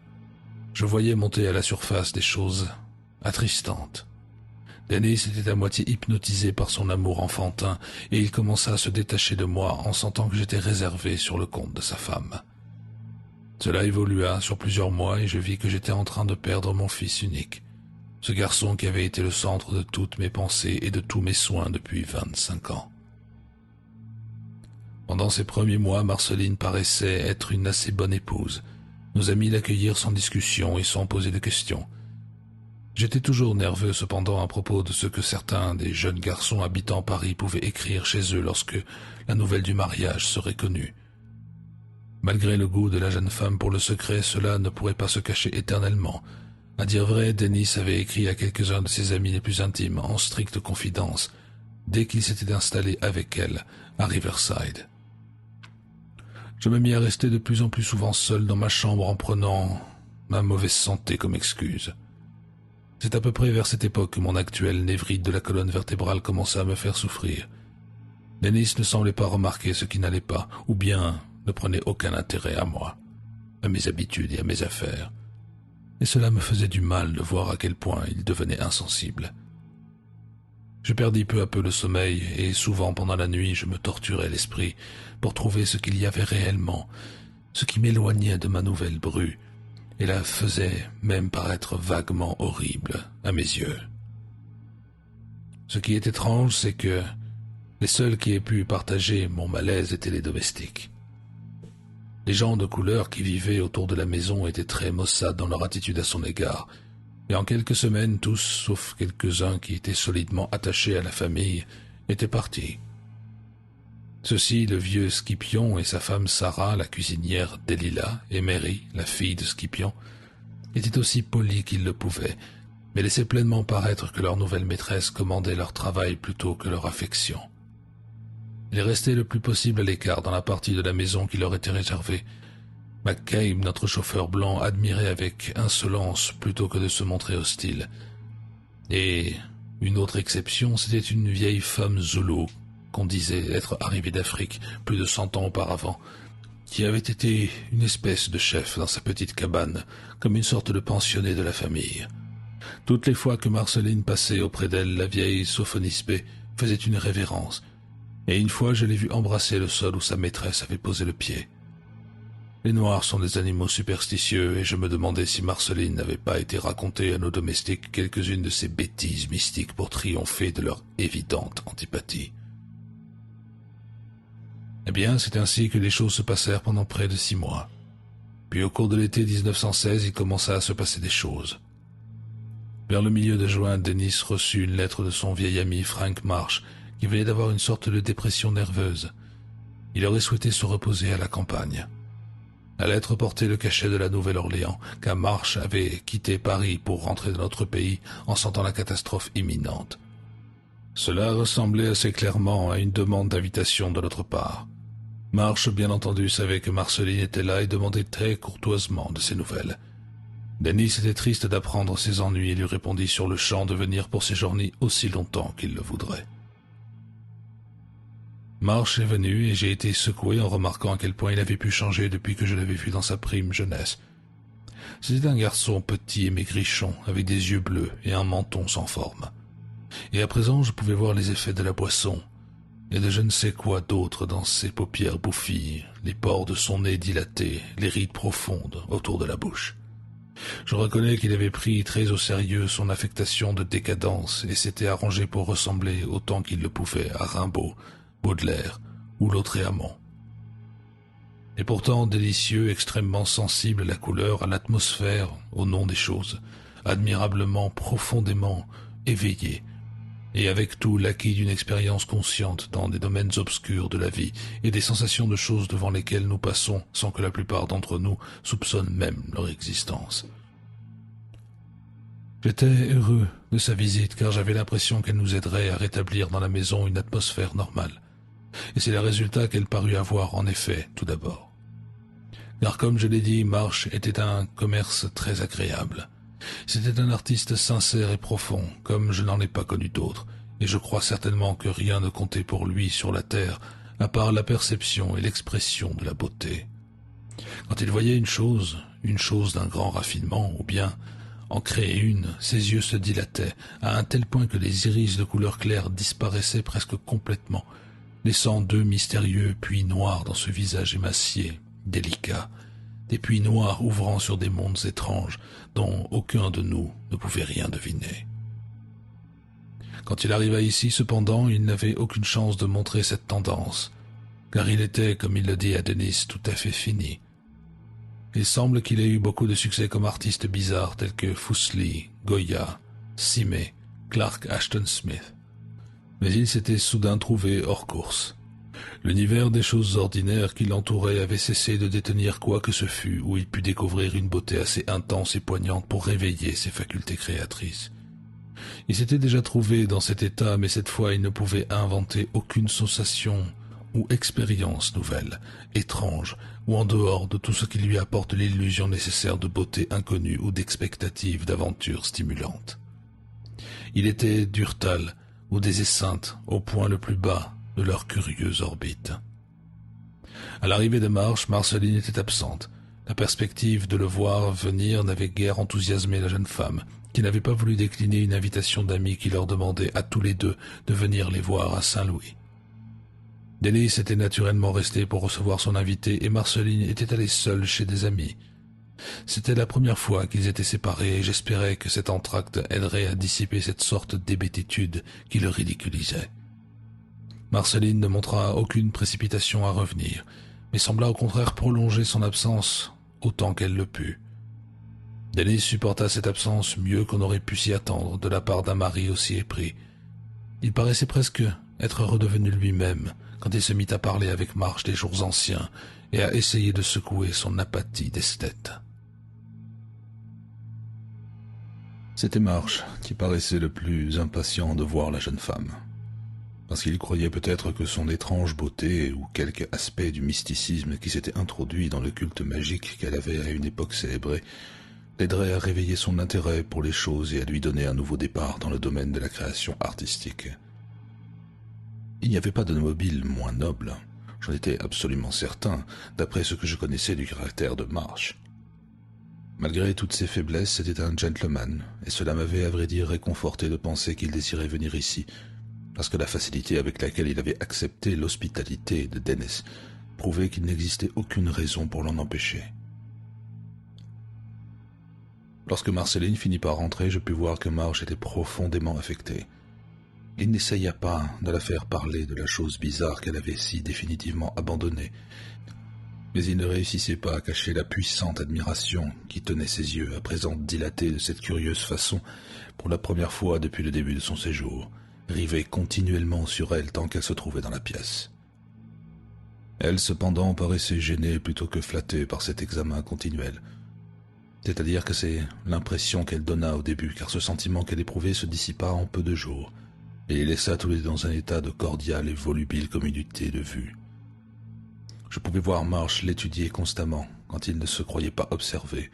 Je voyais monter à la surface des choses attristantes. Dennis était à moitié hypnotisé par son amour enfantin, et il commença à se détacher de moi en sentant que j'étais réservé sur le compte de sa femme. Cela évolua sur plusieurs mois et je vis que j'étais en train de perdre mon fils unique, ce garçon qui avait été le centre de toutes mes pensées et de tous mes soins depuis 25 ans. Pendant ces premiers mois, Marceline paraissait être une assez bonne épouse. Nos amis l'accueillirent sans discussion et sans poser de questions. J'étais toujours nerveux cependant à propos de ce que certains des jeunes garçons habitant Paris pouvaient écrire chez eux lorsque la nouvelle du mariage serait connue. Malgré le goût de la jeune femme pour le secret, cela ne pourrait pas se cacher éternellement. À dire vrai, Dennis avait écrit à quelques-uns de ses amis les plus intimes en stricte confidence, dès qu'il s'était installé avec elle à Riverside. Je me mis à rester de plus en plus souvent seul dans ma chambre en prenant ma mauvaise santé comme excuse. C'est à peu près vers cette époque que mon actuelle névrite de la colonne vertébrale commença à me faire souffrir. Dennis ne semblait pas remarquer ce qui n'allait pas, ou bien ne prenait aucun intérêt à moi, à mes habitudes et à mes affaires. Et cela me faisait du mal de voir à quel point il devenait insensible. Je perdis peu à peu le sommeil, et souvent pendant la nuit je me torturais l'esprit pour trouver ce qu'il y avait réellement, ce qui m'éloignait de ma nouvelle bru, et la faisait même paraître vaguement horrible à mes yeux. Ce qui est étrange, c'est que les seuls qui aient pu partager mon malaise étaient les domestiques. Les gens de couleur qui vivaient autour de la maison étaient très maussades dans leur attitude à son égard, et en quelques semaines, tous, sauf quelques-uns qui étaient solidement attachés à la famille, étaient partis. Ceux-ci, le vieux Scipion et sa femme Sarah, la cuisinière Delilah, et Mary, la fille de Scipion, étaient aussi polis qu'ils le pouvaient, mais laissaient pleinement paraître que leur nouvelle maîtresse commandait leur travail plutôt que leur affection. Ils restaient le plus possible à l'écart dans la partie de la maison qui leur était réservée. McCabe, notre chauffeur blanc, admirait avec insolence plutôt que de se montrer hostile. Et une autre exception, c'était une vieille femme zoulou, qu'on disait être arrivée d'Afrique plus de 100 ans auparavant, qui avait été une espèce de chef dans sa petite cabane, comme une sorte de pensionné de la famille. Toutes les fois que Marceline passait auprès d'elle, la vieille Sophonisbé faisait une révérence, et une fois je l'ai vue embrasser le sol où sa maîtresse avait posé le pied. Les Noirs sont des animaux superstitieux, et je me demandais si Marceline n'avait pas été raconter à nos domestiques quelques-unes de ces bêtises mystiques pour triompher de leur évidente antipathie. Eh bien, c'est ainsi que les choses se passèrent pendant près de 6 mois. Puis au cours de l'été 1916, il commença à se passer des choses. Vers le milieu de juin, Dennis reçut une lettre de son vieil ami Frank Marsh, qui venait d'avoir une sorte de dépression nerveuse. Il aurait souhaité se reposer à la campagne. La lettre portait le cachet de la Nouvelle-Orléans, car Marsh avait quitté Paris pour rentrer dans notre pays en sentant la catastrophe imminente. Cela ressemblait assez clairement à une demande d'invitation de notre part. Marsh, bien entendu, savait que Marceline était là et demandait très courtoisement de ses nouvelles. Dennis était triste d'apprendre ses ennuis et lui répondit sur le champ de venir pour séjourner aussi longtemps qu'il le voudrait. Marsh est venu et j'ai été secoué en remarquant à quel point il avait pu changer depuis que je l'avais vu dans sa prime jeunesse. C'était un garçon petit et maigrichon, avec des yeux bleus et un menton sans forme. Et à présent, je pouvais voir les effets de la boisson, et de je ne sais quoi d'autre dans ses paupières bouffies, les pores de son nez dilatés, les rides profondes autour de la bouche. Je reconnais qu'il avait pris très au sérieux son affectation de décadence et s'était arrangé pour ressembler autant qu'il le pouvait à Rimbaud, Baudelaire ou Lautréamont. Et pourtant délicieux, extrêmement sensible à la couleur, à l'atmosphère, au nom des choses, admirablement, profondément éveillé, et avec tout l'acquis d'une expérience consciente dans des domaines obscurs de la vie et des sensations de choses devant lesquelles nous passons sans que la plupart d'entre nous soupçonnent même leur existence. J'étais heureux de sa visite car j'avais l'impression qu'elle nous aiderait à rétablir dans la maison une atmosphère normale. Et c'est le résultat qu'elle parut avoir en effet tout d'abord. Car comme je l'ai dit, Marsh était un commerce très agréable. C'était un artiste sincère et profond, comme je n'en ai pas connu d'autres, et je crois certainement que rien ne comptait pour lui sur la terre, à part la perception et l'expression de la beauté. Quand il voyait une chose d'un grand raffinement, ou bien en créait une, ses yeux se dilataient, à un tel point que les iris de couleur claire disparaissaient presque complètement, laissant deux mystérieux puits noirs dans ce visage émacié, délicat, des puits noirs ouvrant sur des mondes étranges dont aucun de nous ne pouvait rien deviner. Quand il arriva ici, cependant, il n'avait aucune chance de montrer cette tendance, car il était, comme il le dit à Denis, tout à fait fini. Il semble qu'il ait eu beaucoup de succès comme artiste bizarre tels que Fuseli, Goya, Cimé, Clark Ashton Smith. Mais il s'était soudain trouvé hors course. L'univers des choses ordinaires qui l'entourait avait cessé de détenir quoi que ce fût où il put découvrir une beauté assez intense et poignante pour réveiller ses facultés créatrices. Il s'était déjà trouvé dans cet état, mais cette fois il ne pouvait inventer aucune sensation ou expérience nouvelle, étrange, ou en dehors de tout ce qui lui apporte l'illusion nécessaire de beauté inconnue ou d'expectative d'aventures stimulantes. Il était d'Urtal ou des Esseintes au point le plus bas de leur curieuse orbite. À l'arrivée de Marsh, Marceline était absente. La perspective de le voir venir n'avait guère enthousiasmé la jeune femme, qui n'avait pas voulu décliner une invitation d'amis qui leur demandait à tous les deux de venir les voir à Saint-Louis. Denis était naturellement resté pour recevoir son invité et Marceline était allée seule chez des amis. C'était la première fois qu'ils étaient séparés et j'espérais que cet entracte aiderait à dissiper cette sorte d'hébétitude qui le ridiculisait. Marceline ne montra aucune précipitation à revenir, mais sembla au contraire prolonger son absence autant qu'elle le put. Denis supporta cette absence mieux qu'on aurait pu s'y attendre de la part d'un mari aussi épris. Il paraissait presque être redevenu lui-même quand il se mit à parler avec Marsh des jours anciens et à essayer de secouer son apathie d'esthète. C'était Marsh qui paraissait le plus impatient de voir la jeune femme, parce qu'il croyait peut-être que son étrange beauté ou quelque aspect du mysticisme qui s'était introduit dans le culte magique qu'elle avait à une époque célébré l'aiderait à réveiller son intérêt pour les choses et à lui donner un nouveau départ dans le domaine de la création artistique. Il n'y avait pas de mobile moins noble, j'en étais absolument certain, d'après ce que je connaissais du caractère de Marsh. Malgré toutes ses faiblesses, c'était un gentleman, et cela m'avait à vrai dire réconforté de penser qu'il désirait venir ici, parce que la facilité avec laquelle il avait accepté l'hospitalité de Denis prouvait qu'il n'existait aucune raison pour l'en empêcher. Lorsque Marceline finit par rentrer, je pus voir que Marsh était profondément affecté. Il n'essaya pas de la faire parler de la chose bizarre qu'elle avait si définitivement abandonnée, mais il ne réussissait pas à cacher la puissante admiration qui tenait ses yeux, à présent dilatés de cette curieuse façon, pour la première fois depuis le début de son séjour, rivés continuellement sur elle tant qu'elle se trouvait dans la pièce. Elle, cependant, paraissait gênée plutôt que flattée par cet examen continuel. C'est-à-dire que c'est l'impression qu'elle donna au début, car ce sentiment qu'elle éprouvait se dissipa en peu de jours, et les laissa tous les deux dans un état de cordiale et volubile communauté de vue. Je pouvais voir Marsh l'étudier constamment, quand il ne se croyait pas observé.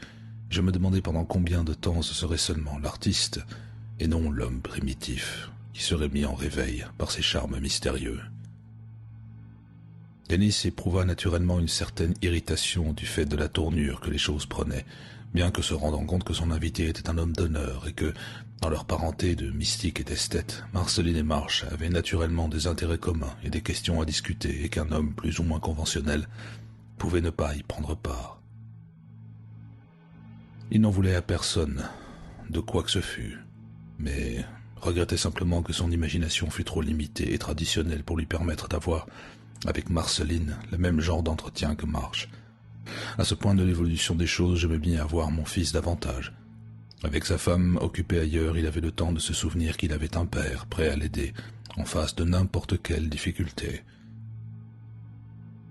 Je me demandais pendant combien de temps ce serait seulement l'artiste, et non l'homme primitif, qui serait mis en réveil par ses charmes mystérieux. Denis éprouva naturellement une certaine irritation du fait de la tournure que les choses prenaient, bien que se rendant compte que son invité était un homme d'honneur et que, dans leur parenté de mystique et d'esthète, Marceline et Marche avaient naturellement des intérêts communs et des questions à discuter et qu'un homme plus ou moins conventionnel pouvait ne pas y prendre part. Il n'en voulait à personne, de quoi que ce fût, mais regrettait simplement que son imagination fût trop limitée et traditionnelle pour lui permettre d'avoir, avec Marceline, le même genre d'entretien que Marche. À ce point de l'évolution des choses, j'aimais bien avoir mon fils davantage. Avec sa femme occupée ailleurs, il avait le temps de se souvenir qu'il avait un père prêt à l'aider en face de n'importe quelle difficulté.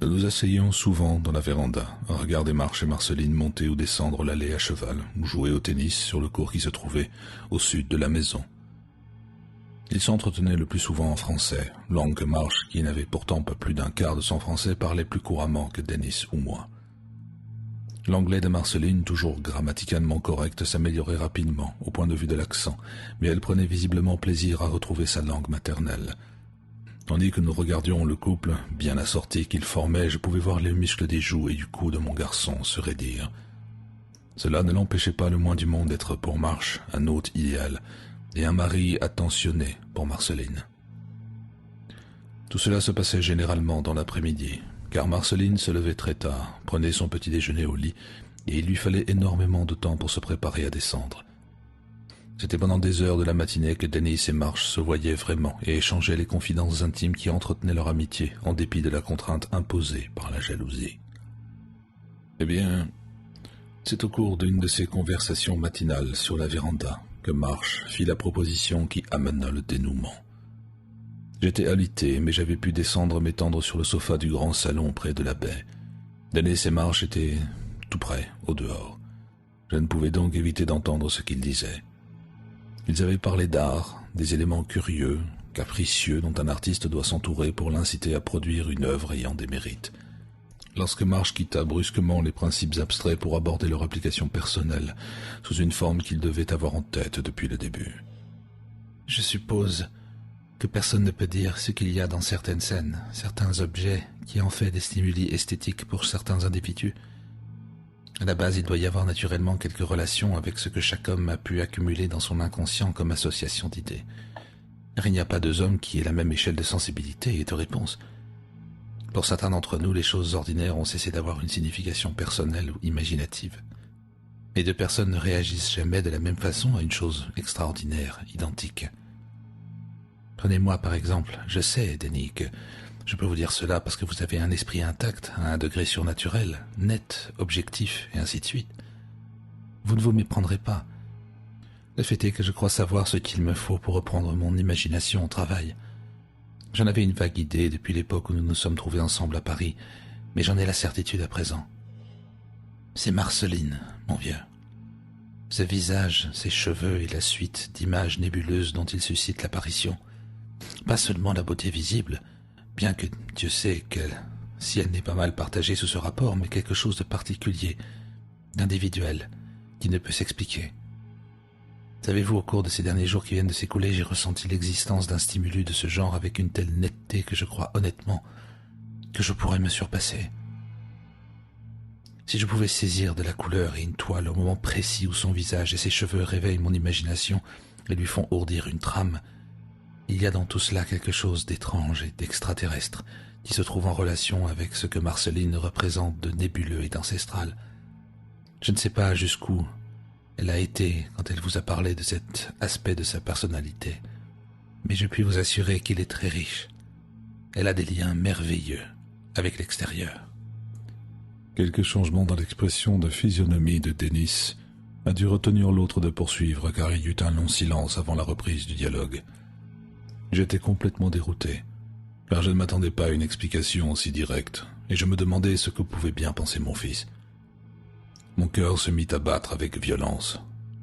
Nous nous asseyions souvent dans la véranda, à regarder Marche et Marceline monter ou descendre l'allée à cheval ou jouer au tennis sur le court qui se trouvait au sud de la maison. Ils s'entretenaient le plus souvent en français, langue que Marche, qui n'avait pourtant pas plus d'un quart de son français, parlait plus couramment que Denis ou moi. L'anglais de Marceline, toujours grammaticalement correct, s'améliorait rapidement au point de vue de l'accent, mais elle prenait visiblement plaisir à retrouver sa langue maternelle. Tandis que nous regardions le couple, bien assorti qu'il formait, je pouvais voir les muscles des joues et du cou de mon garçon se raidir. Cela ne l'empêchait pas le moins du monde d'être pour Marche un hôte idéal et un mari attentionné pour Marceline. Tout cela se passait généralement dans l'après-midi, car Marceline se levait très tard, prenait son petit déjeuner au lit, et il lui fallait énormément de temps pour se préparer à descendre. C'était pendant des heures de la matinée que Denis et Marche se voyaient vraiment et échangeaient les confidences intimes qui entretenaient leur amitié en dépit de la contrainte imposée par la jalousie. Eh bien, c'est au cours d'une de ces conversations matinales sur la véranda que Marche fit la proposition qui amena le dénouement. J'étais alité, mais j'avais pu descendre m'étendre sur le sofa du grand salon près de la baie. Denis et Marche étaient tout près, au dehors. Je ne pouvais donc éviter d'entendre ce qu'ils disaient. Ils avaient parlé d'art, des éléments curieux, capricieux dont un artiste doit s'entourer pour l'inciter à produire une œuvre ayant des mérites. Lorsque Marche quitta brusquement les principes abstraits pour aborder leur application personnelle, sous une forme qu'il devait avoir en tête depuis le début. Je suppose que personne ne peut dire ce qu'il y a dans certaines scènes, certains objets qui en fait des stimuli esthétiques pour certains individus. À la base, il doit y avoir naturellement quelques relations avec ce que chaque homme a pu accumuler dans son inconscient comme association d'idées. Car il n'y a pas deux hommes qui aient la même échelle de sensibilité et de réponse. Pour certains d'entre nous, les choses ordinaires ont cessé d'avoir une signification personnelle ou imaginative. Et deux personnes ne réagissent jamais de la même façon à une chose extraordinaire, identique. Prenez-moi par exemple, je sais, Denis, que je peux vous dire cela parce que vous avez un esprit intact, à un degré surnaturel, net, objectif, et ainsi de suite. Vous ne vous méprendrez pas. Le fait est que je crois savoir ce qu'il me faut pour reprendre mon imagination au travail. J'en avais une vague idée depuis l'époque où nous nous sommes trouvés ensemble à Paris, mais j'en ai la certitude à présent. C'est Marceline, mon vieux. Ce visage, ses cheveux et la suite d'images nébuleuses dont il suscite l'apparition. Pas seulement la beauté visible, bien que Dieu sait qu'elle, si elle n'est pas mal partagée sous ce rapport, mais quelque chose de particulier, d'individuel, qui ne peut s'expliquer. Savez-vous, au cours de ces derniers jours qui viennent de s'écouler, j'ai ressenti l'existence d'un stimulus de ce genre avec une telle netteté que je crois honnêtement que je pourrais me surpasser. Si je pouvais saisir de la couleur et une toile au moment précis où son visage et ses cheveux réveillent mon imagination et lui font ourdir une trame, il y a dans tout cela quelque chose d'étrange et d'extraterrestre qui se trouve en relation avec ce que Marceline représente de nébuleux et d'ancestral. Je ne sais pas jusqu'où elle a été quand elle vous a parlé de cet aspect de sa personnalité, mais je puis vous assurer qu'il est très riche. Elle a des liens merveilleux avec l'extérieur. Quelques changements dans l'expression de physionomie de Denis a dû retenir l'autre de poursuivre car il y eut un long silence avant la reprise du dialogue. J'étais complètement dérouté, car je ne m'attendais pas à une explication aussi directe, et je me demandais ce que pouvait bien penser mon fils. Mon cœur se mit à battre avec violence,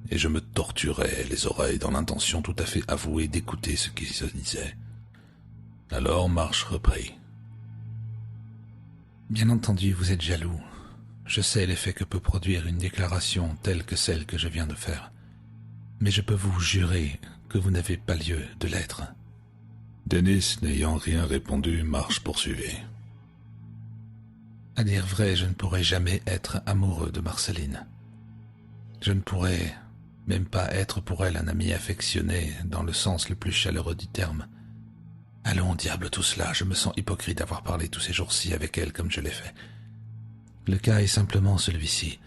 et je me torturais les oreilles dans l'intention tout à fait avouée d'écouter ce qui se disait. Alors Marche reprit. Bien entendu, vous êtes jaloux. Je sais l'effet que peut produire une déclaration telle que celle que je viens de faire. Mais je peux vous jurer que vous n'avez pas lieu de l'être. Denis n'ayant rien répondu, Marche poursuivit. À dire vrai, je ne pourrai jamais être amoureux de Marceline. Je ne pourrai même pas être pour elle un ami affectionné dans le sens le plus chaleureux du terme. Allons, diable tout cela, je me sens hypocrite d'avoir parlé tous ces jours-ci avec elle comme je l'ai fait. Le cas est simplement celui-ci.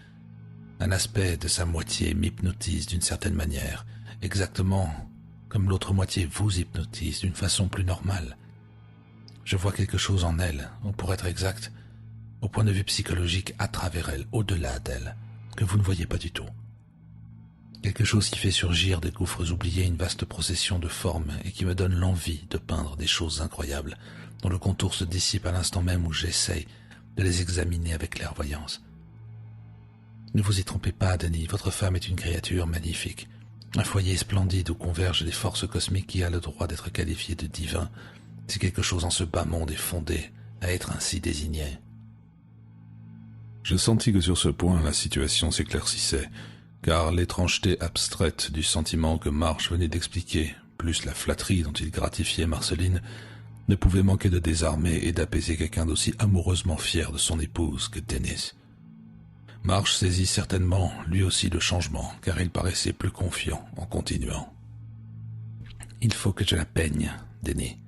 Un aspect de sa moitié m'hypnotise d'une certaine manière, exactement comme l'autre moitié vous hypnotise d'une façon plus normale. Je vois quelque chose en elle, ou pour être exact, au point de vue psychologique, à travers elle, au-delà d'elle, que vous ne voyez pas du tout. Quelque chose qui fait surgir des gouffres oubliés une vaste procession de formes et qui me donne l'envie de peindre des choses incroyables, dont le contour se dissipe à l'instant même où j'essaye de les examiner avec clairvoyance. Ne vous y trompez pas, Denis, votre femme est une créature magnifique, un foyer splendide où convergent des forces cosmiques qui a le droit d'être qualifié de divin, si quelque chose en ce bas monde est fondé à être ainsi désigné. Je sentis que sur ce point la situation s'éclaircissait, car l'étrangeté abstraite du sentiment que Marsh venait d'expliquer, plus la flatterie dont il gratifiait Marceline, ne pouvait manquer de désarmer et d'apaiser quelqu'un d'aussi amoureusement fier de son épouse que Dennis. Marsh saisit certainement lui aussi le changement, car il paraissait plus confiant en continuant. « Il faut que je la peigne, Denis.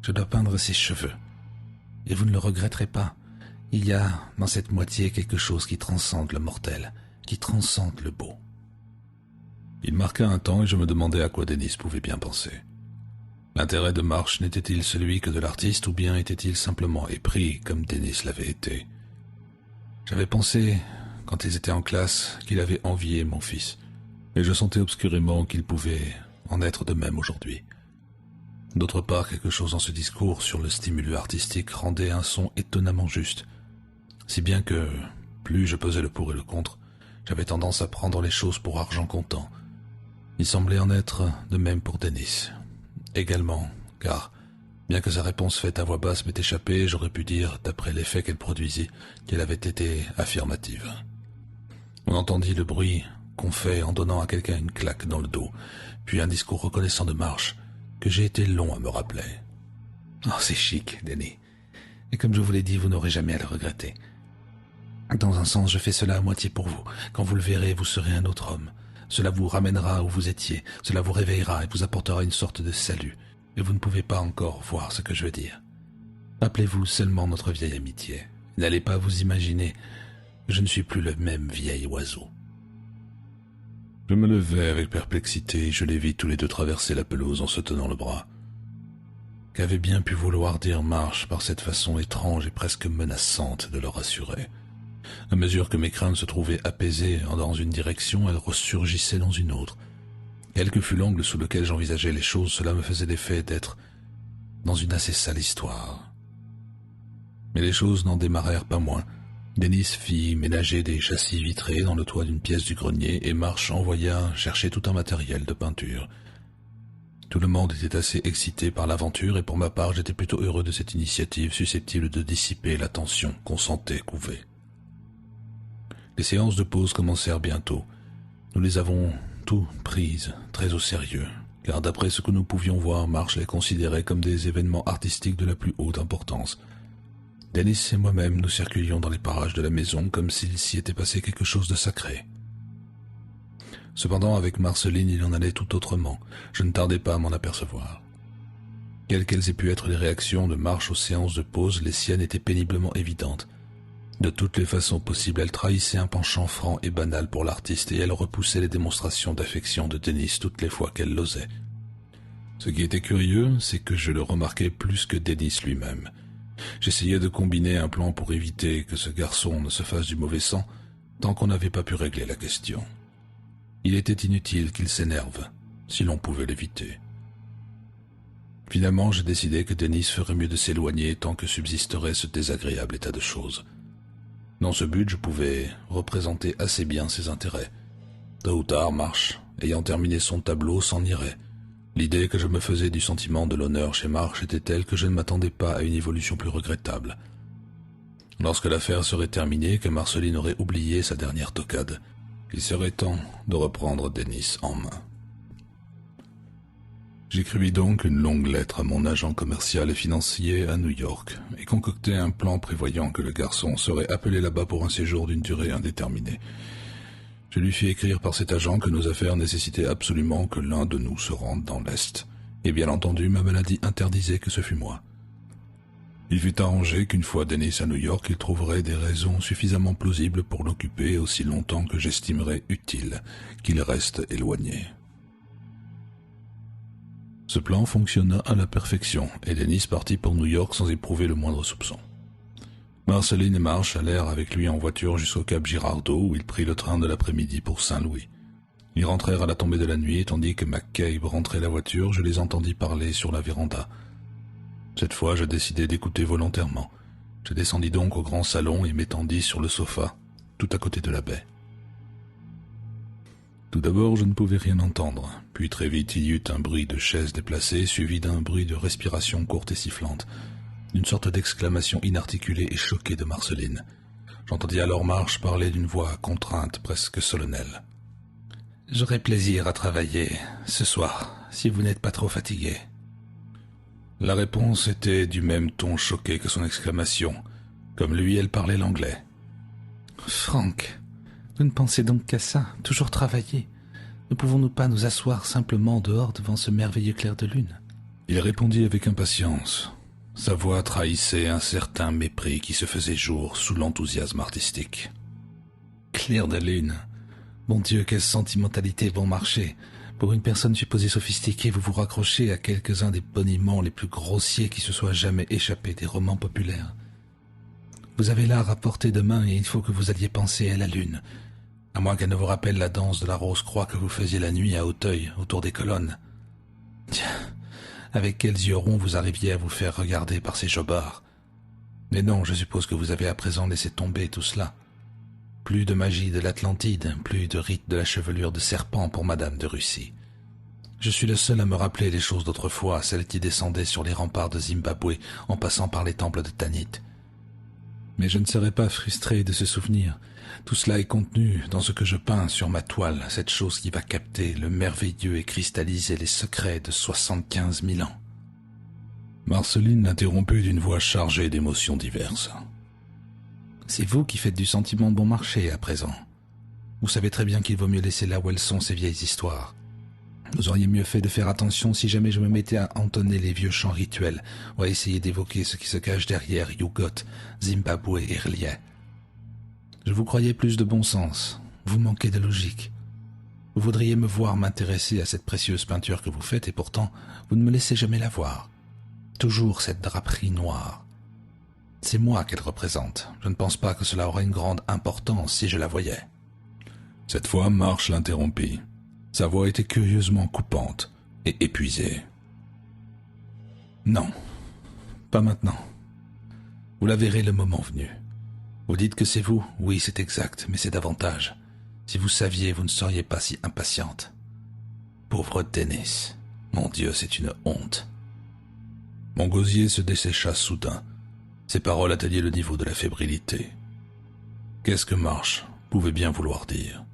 Je dois peindre ses cheveux. Et vous ne le regretterez pas. Il y a dans cette moitié quelque chose qui transcende le mortel, qui transcende le beau. » Il marqua un temps et je me demandais à quoi Dennis pouvait bien penser. L'intérêt de Marsh n'était-il celui que de l'artiste ou bien était-il simplement épris comme Dennis l'avait été? J'avais pensé, quand ils étaient en classe, qu'il avait envié mon fils, et je sentais obscurément qu'il pouvait en être de même aujourd'hui. D'autre part, quelque chose dans ce discours sur le stimulus artistique rendait un son étonnamment juste, si bien que, plus je pesais le pour et le contre, j'avais tendance à prendre les choses pour argent comptant. Il semblait en être de même pour Dennis. Également, car, bien que sa réponse faite à voix basse m'ait échappé, j'aurais pu dire, d'après l'effet qu'elle produisit, qu'elle avait été affirmative. On entendit le bruit qu'on fait en donnant à quelqu'un une claque dans le dos, puis un discours reconnaissant de Marsh, que j'ai été long à me rappeler. « Oh, c'est chic, Denis. Et comme je vous l'ai dit, vous n'aurez jamais à le regretter. Dans un sens, je fais cela à moitié pour vous. Quand vous le verrez, vous serez un autre homme. Cela vous ramènera où vous étiez, cela vous réveillera et vous apportera une sorte de salut. Et vous ne pouvez pas encore voir ce que je veux dire. Rappelez-vous seulement notre vieille amitié. N'allez pas vous imaginer que je ne suis plus le même vieil oiseau. » Je me levai avec perplexité et je les vis tous les deux traverser la pelouse en se tenant le bras. Qu'avait bien pu vouloir dire Marsh par cette façon étrange et presque menaçante de le rassurer? À mesure que mes craintes se trouvaient apaisées dans une direction, elles ressurgissaient dans une autre. Quel que fût l'angle sous lequel j'envisageais les choses, cela me faisait l'effet d'être dans une assez sale histoire. Mais les choses n'en démarrèrent pas moins. Dennis fit ménager des châssis vitrés dans le toit d'une pièce du grenier et Marsh envoya chercher tout un matériel de peinture. Tout le monde était assez excité par l'aventure et pour ma part j'étais plutôt heureux de cette initiative susceptible de dissiper la tension qu'on sentait couver. Les séances de pause commencèrent bientôt. Nous les avons toutes prises très au sérieux, car d'après ce que nous pouvions voir, Marsh les considérait comme des événements artistiques de la plus haute importance. Dennis et moi-même nous circulions dans les parages de la maison comme s'il s'y était passé quelque chose de sacré. Cependant, avec Marceline, il en allait tout autrement. Je ne tardais pas à m'en apercevoir. Quelles qu'elles aient pu être les réactions de Marsh aux séances de pause, les siennes étaient péniblement évidentes. De toutes les façons possibles, elle trahissait un penchant franc et banal pour l'artiste et elle repoussait les démonstrations d'affection de Dennis toutes les fois qu'elle l'osait. Ce qui était curieux, c'est que je le remarquais plus que Dennis lui-même. J'essayais de combiner un plan pour éviter que ce garçon ne se fasse du mauvais sang tant qu'on n'avait pas pu régler la question. Il était inutile qu'il s'énerve, si l'on pouvait l'éviter. Finalement, j'ai décidé que Dennis ferait mieux de s'éloigner tant que subsisterait ce désagréable état de choses. Dans ce but, je pouvais représenter assez bien ses intérêts. Tôt ou tard, Marsh, ayant terminé son tableau, s'en irait. L'idée que je me faisais du sentiment de l'honneur chez Marsh était telle que je ne m'attendais pas à une évolution plus regrettable. Lorsque l'affaire serait terminée, que Marceline aurait oublié sa dernière toquade, il serait temps de reprendre Dennis en main. J'écrivis donc une longue lettre à mon agent commercial et financier à New York et concoctai un plan prévoyant que le garçon serait appelé là-bas pour un séjour d'une durée indéterminée. Je lui fis écrire par cet agent que nos affaires nécessitaient absolument que l'un de nous se rende dans l'Est, et bien entendu ma maladie interdisait que ce fût moi. Il fut arrangé qu'une fois Dennis à New York, il trouverait des raisons suffisamment plausibles pour l'occuper aussi longtemps que j'estimerais utile qu'il reste éloigné. Ce plan fonctionna à la perfection, et Dennis partit pour New York sans éprouver le moindre soupçon. Marceline et Marsh allèrent avec lui en voiture jusqu'au Cap Girardeau, où il prit le train de l'après-midi pour Saint-Louis. Ils rentrèrent à la tombée de la nuit, et tandis que McCabe rentrait la voiture, je les entendis parler sur la véranda. Cette fois, je décidai d'écouter volontairement. Je descendis donc au grand salon et m'étendis sur le sofa, tout à côté de la baie. Tout d'abord, je ne pouvais rien entendre, puis très vite il y eut un bruit de chaises déplacées, suivi d'un bruit de respiration courte et sifflante, d'une sorte d'exclamation inarticulée et choquée de Marceline. J'entendis alors Marsh parler d'une voix contrainte, presque solennelle. « J'aurai plaisir à travailler ce soir, si vous n'êtes pas trop fatigué. » La réponse était du même ton choqué que son exclamation. Comme lui, elle parlait l'anglais. « Frank, vous ne pensez donc qu'à ça, toujours travailler. Ne pouvons-nous pas nous asseoir simplement dehors devant ce merveilleux clair de lune ?» Il répondit avec impatience. Sa voix trahissait un certain mépris qui se faisait jour sous l'enthousiasme artistique. « Clair de lune. Mon Dieu, quelle sentimentalité bon marché. Pour une personne supposée sophistiquée, vous vous raccrochez à quelques-uns des boniments les plus grossiers qui se soient jamais échappés des romans populaires. Vous avez l'art à portée de main et il faut que vous alliez penser à la lune, à moins qu'elle ne vous rappelle la danse de la rose-croix que vous faisiez la nuit à Auteuil, autour des colonnes. Tiens, avec quels yeux ronds vous arriviez à vous faire regarder par ces jobards. Mais non, je suppose que vous avez à présent laissé tomber tout cela. Plus de magie de l'Atlantide, plus de rite de la chevelure de serpent pour Madame de Russie. Je suis le seul à me rappeler les choses d'autrefois, celles qui descendaient sur les remparts de Zimbabwe en passant par les temples de Tanit. Mais je ne serai pas frustré de ce souvenir. Tout cela est contenu dans ce que je peins sur ma toile, cette chose qui va capter le merveilleux et cristalliser les secrets de 75 000 ans. Marceline l'interromput d'une voix chargée d'émotions diverses. C'est vous qui faites du sentiment bon marché à présent. Vous savez très bien qu'il vaut mieux laisser là où elles sont ces vieilles histoires. Vous auriez mieux fait de faire attention si jamais je me mettais à entonner les vieux chants rituels ou à essayer d'évoquer ce qui se cache derrière Yugot, Zimbabwe et R'lyeh. Je vous croyais plus de bon sens. Vous manquez de logique. Vous voudriez me voir m'intéresser à cette précieuse peinture que vous faites et pourtant vous ne me laissez jamais la voir. Toujours cette draperie noire. C'est moi qu'elle représente. Je ne pense pas que cela aurait une grande importance si je la voyais. Cette fois, Marsh l'interrompit. Sa voix était curieusement coupante et épuisée. Non, pas maintenant. Vous la verrez le moment venu. Vous dites que c'est vous? Oui, c'est exact, mais c'est davantage. Si vous saviez, vous ne seriez pas si impatiente. Pauvre Dennis. Mon Dieu, c'est une honte. Mon gosier se dessécha soudain. Ces paroles atteignaient le niveau de la fébrilité. Qu'est-ce que Marsh pouvait bien vouloir dire?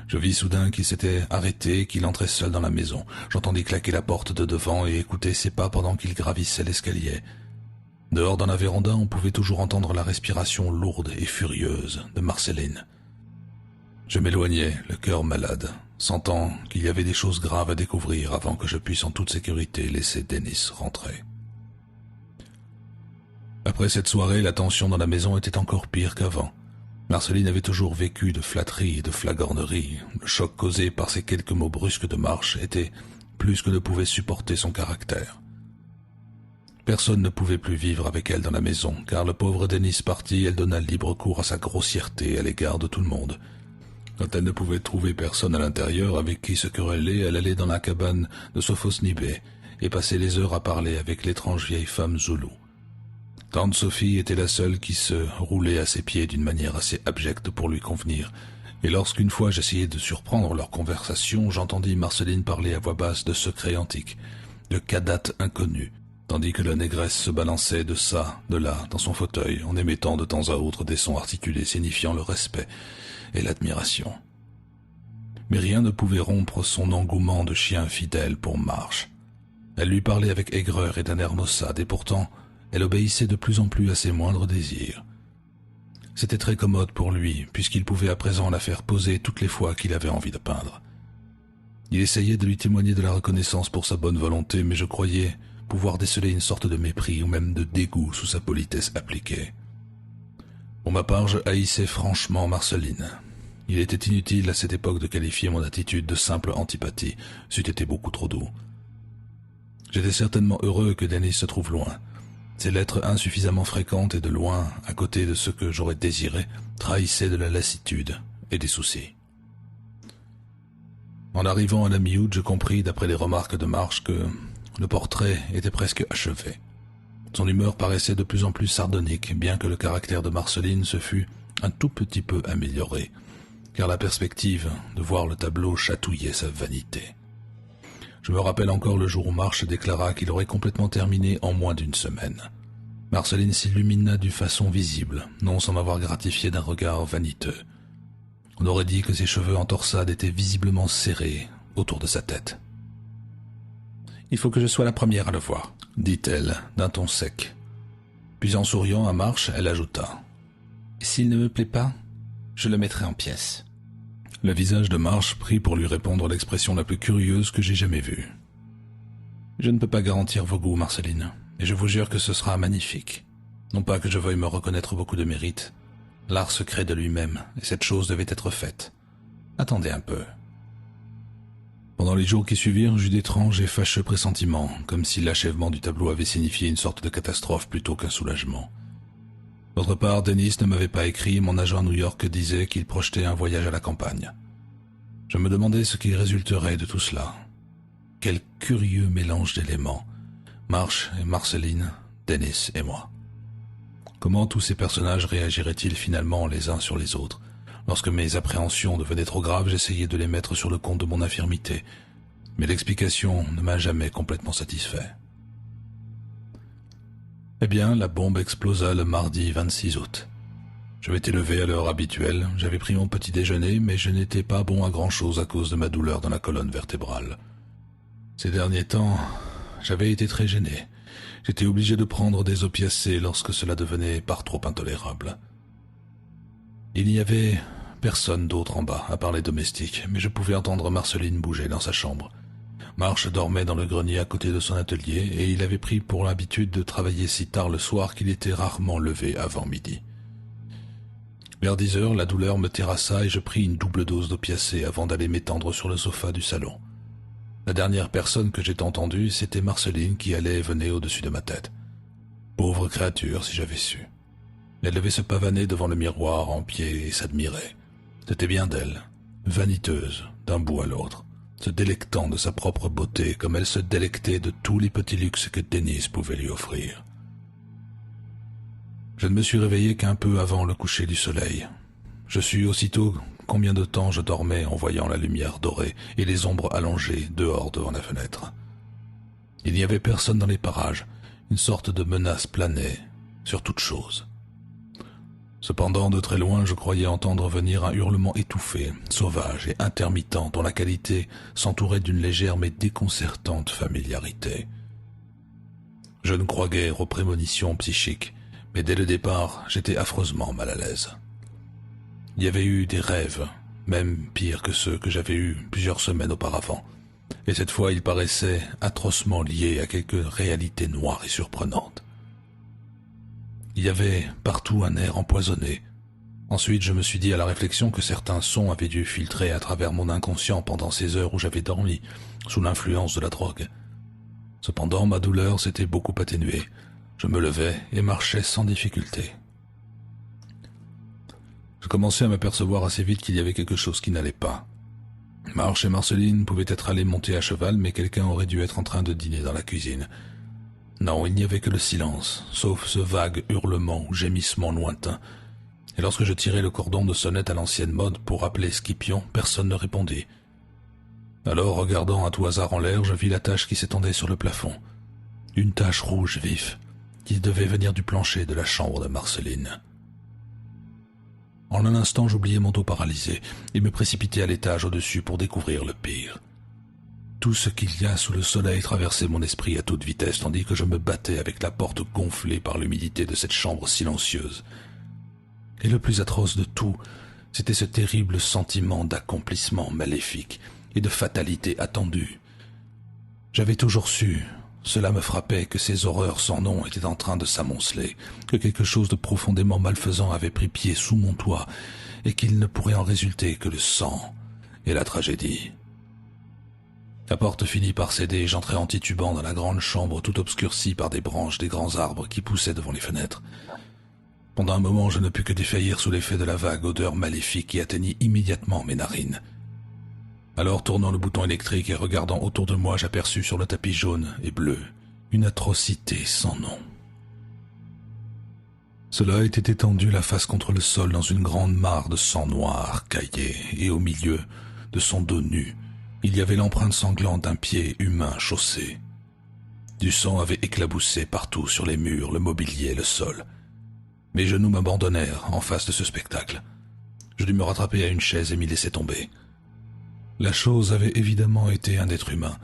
Je vis soudain qu'il s'était arrêté, qu'il entrait seul dans la maison. J'entendis claquer la porte de devant et écouter ses pas pendant qu'il gravissait l'escalier. Dehors dans la véranda, on pouvait toujours entendre la respiration lourde et furieuse de Marceline. Je m'éloignai, le cœur malade, sentant qu'il y avait des choses graves à découvrir avant que je puisse en toute sécurité laisser Dennis rentrer. Après cette soirée, la tension dans la maison était encore pire qu'avant. Marceline avait toujours vécu de flatteries et de flagorneries. Le choc causé par ces quelques mots brusques de Marsh était plus que ne pouvait supporter son caractère. Personne ne pouvait plus vivre avec elle dans la maison, car le pauvre Dennis parti, elle donna libre cours à sa grossièreté à l'égard de tout le monde. Quand elle ne pouvait trouver personne à l'intérieur avec qui se quereller, elle allait dans la cabane de Sophos-Nibé et passait les heures à parler avec l'étrange vieille femme zoulou. Tante Sophie était la seule qui se roulait à ses pieds d'une manière assez abjecte pour lui convenir, et lorsqu'une fois j'essayai de surprendre leur conversation, j'entendis Marceline parler à voix basse de secrets antiques, de cadates inconnus, tandis que la négresse se balançait de ça, de là, dans son fauteuil, en émettant de temps à autre des sons articulés signifiant le respect et l'admiration. Mais rien ne pouvait rompre son engouement de chien fidèle pour Marsh. Elle lui parlait avec aigreur et d'un air maussade, et pourtant, elle obéissait de plus en plus à ses moindres désirs. C'était très commode pour lui, puisqu'il pouvait à présent la faire poser toutes les fois qu'il avait envie de peindre. Il essayait de lui témoigner de la reconnaissance pour sa bonne volonté, mais je croyais pouvoir déceler une sorte de mépris ou même de dégoût sous sa politesse appliquée. Pour ma part, je haïssais franchement Marceline. Il était inutile à cette époque de qualifier mon attitude de simple antipathie, c'eût été beaucoup trop doux. J'étais certainement heureux que Denis se trouve loin. Ses lettres insuffisamment fréquentes et de loin, à côté de ce que j'aurais désiré, trahissaient de la lassitude et des soucis. En arrivant à la mi-août, je compris, d'après les remarques de Marche, que le portrait était presque achevé. Son humeur paraissait de plus en plus sardonique, bien que le caractère de Marceline se fût un tout petit peu amélioré, car la perspective de voir le tableau chatouillait sa vanité. Je me rappelle encore le jour où Marche déclara qu'il aurait complètement terminé en moins d'une semaine. Marceline s'illumina d'une façon visible, non sans m'avoir gratifié d'un regard vaniteux. On aurait dit que ses cheveux en torsade étaient visiblement serrés autour de sa tête. « Il faut que je sois la première à le voir », dit-elle d'un ton sec. Puis en souriant à Marche, elle ajouta « S'il ne me plaît pas, je le mettrai en pièces. » Le visage de Marche prit pour lui répondre l'expression la plus curieuse que j'ai jamais vue. « Je ne peux pas garantir vos goûts, Marceline, et je vous jure que ce sera magnifique. Non pas que je veuille me reconnaître beaucoup de mérite. L'art se crée de lui-même, et cette chose devait être faite. Attendez un peu. » Pendant les jours qui suivirent, j'eus d'étranges et fâcheux pressentiments, comme si l'achèvement du tableau avait signifié une sorte de catastrophe plutôt qu'un soulagement. D'autre part, Denis ne m'avait pas écrit et mon agent à New York disait qu'il projetait un voyage à la campagne. Je me demandais ce qui résulterait de tout cela. Quel curieux mélange d'éléments. Marche et Marceline, Denis et moi. Comment tous ces personnages réagiraient-ils finalement les uns sur les autres? Lorsque mes appréhensions devenaient trop graves, j'essayais de les mettre sur le compte de mon infirmité, mais l'explication ne m'a jamais complètement satisfait. Eh bien, la bombe explosa le mardi 26 août. Je m'étais levé à l'heure habituelle, j'avais pris mon petit déjeuner, mais je n'étais pas bon à grand-chose à cause de ma douleur dans la colonne vertébrale. Ces derniers temps, j'avais été très gêné. J'étais obligé de prendre des opiacés lorsque cela devenait par trop intolérable. Il n'y avait personne d'autre en bas, à part les domestiques, mais je pouvais entendre Marceline bouger dans sa chambre. Marche dormait dans le grenier à côté de son atelier, et il avait pris pour l'habitude de travailler si tard le soir qu'il était rarement levé avant midi. Vers 10 heures, la douleur me terrassa et je pris une double dose d'opiacés avant d'aller m'étendre sur le sofa du salon. La dernière personne que j'ai entendue, c'était Marceline qui allait et venait au-dessus de ma tête. Pauvre créature, si j'avais su. Elle devait se pavaner devant le miroir en pied et s'admirer. C'était bien d'elle, vaniteuse d'un bout à l'autre, se délectant de sa propre beauté comme elle se délectait de tous les petits luxes que Denis pouvait lui offrir. Je ne me suis réveillé qu'un peu avant le coucher du soleil. Je sus aussitôt combien de temps je dormais en voyant la lumière dorée et les ombres allongées dehors devant la fenêtre. Il n'y avait personne dans les parages, une sorte de menace planait sur toute chose. Cependant, de très loin, je croyais entendre venir un hurlement étouffé, sauvage et intermittent dont la qualité s'entourait d'une légère mais déconcertante familiarité. Je ne crois guère aux prémonitions psychiques, mais dès le départ, j'étais affreusement mal à l'aise. Il y avait eu des rêves, même pires que ceux que j'avais eus plusieurs semaines auparavant, et cette fois ils paraissaient atrocement liés à quelque réalité noire et surprenante. Il y avait partout un air empoisonné. Ensuite, je me suis dit à la réflexion que certains sons avaient dû filtrer à travers mon inconscient pendant ces heures où j'avais dormi, sous l'influence de la drogue. Cependant, ma douleur s'était beaucoup atténuée. Je me levais et marchais sans difficulté. Je commençais à m'apercevoir assez vite qu'il y avait quelque chose qui n'allait pas. Marche et Marceline pouvaient être allés monter à cheval, mais quelqu'un aurait dû être en train de dîner dans la cuisine. Non, il n'y avait que le silence, sauf ce vague hurlement ou gémissement lointain. Et lorsque je tirai le cordon de sonnette à l'ancienne mode pour appeler Scipion, personne ne répondit. Alors, regardant à tout hasard en l'air, je vis la tache qui s'étendait sur le plafond. Une tache rouge vif, qui devait venir du plancher de la chambre de Marceline. En un instant, j'oubliai mon dos paralysé et me précipitai à l'étage au-dessus pour découvrir le pire. Tout ce qu'il y a sous le soleil traversait mon esprit à toute vitesse, tandis que je me battais avec la porte gonflée par l'humidité de cette chambre silencieuse. Et le plus atroce de tout, c'était ce terrible sentiment d'accomplissement maléfique et de fatalité attendue. J'avais toujours su, cela me frappait, que ces horreurs sans nom étaient en train de s'amonceler, que quelque chose de profondément malfaisant avait pris pied sous mon toit, et qu'il ne pourrait en résulter que le sang et la tragédie. La porte finit par céder et j'entrai en titubant dans la grande chambre tout obscurcie par des branches des grands arbres qui poussaient devant les fenêtres. Pendant un moment, je ne pus que défaillir sous l'effet de la vague odeur maléfique qui atteignit immédiatement mes narines. Alors, tournant le bouton électrique et regardant autour de moi, j'aperçus sur le tapis jaune et bleu une atrocité sans nom. Cela était étendu la face contre le sol dans une grande mare de sang noir caillé, et au milieu de son dos nu, il y avait l'empreinte sanglante d'un pied humain chaussé. Du sang avait éclaboussé partout sur les murs, le mobilier, le sol. Mes genoux m'abandonnèrent en face de ce spectacle. Je dus me rattraper à une chaise et m'y laisser tomber. La chose avait évidemment été un être humain,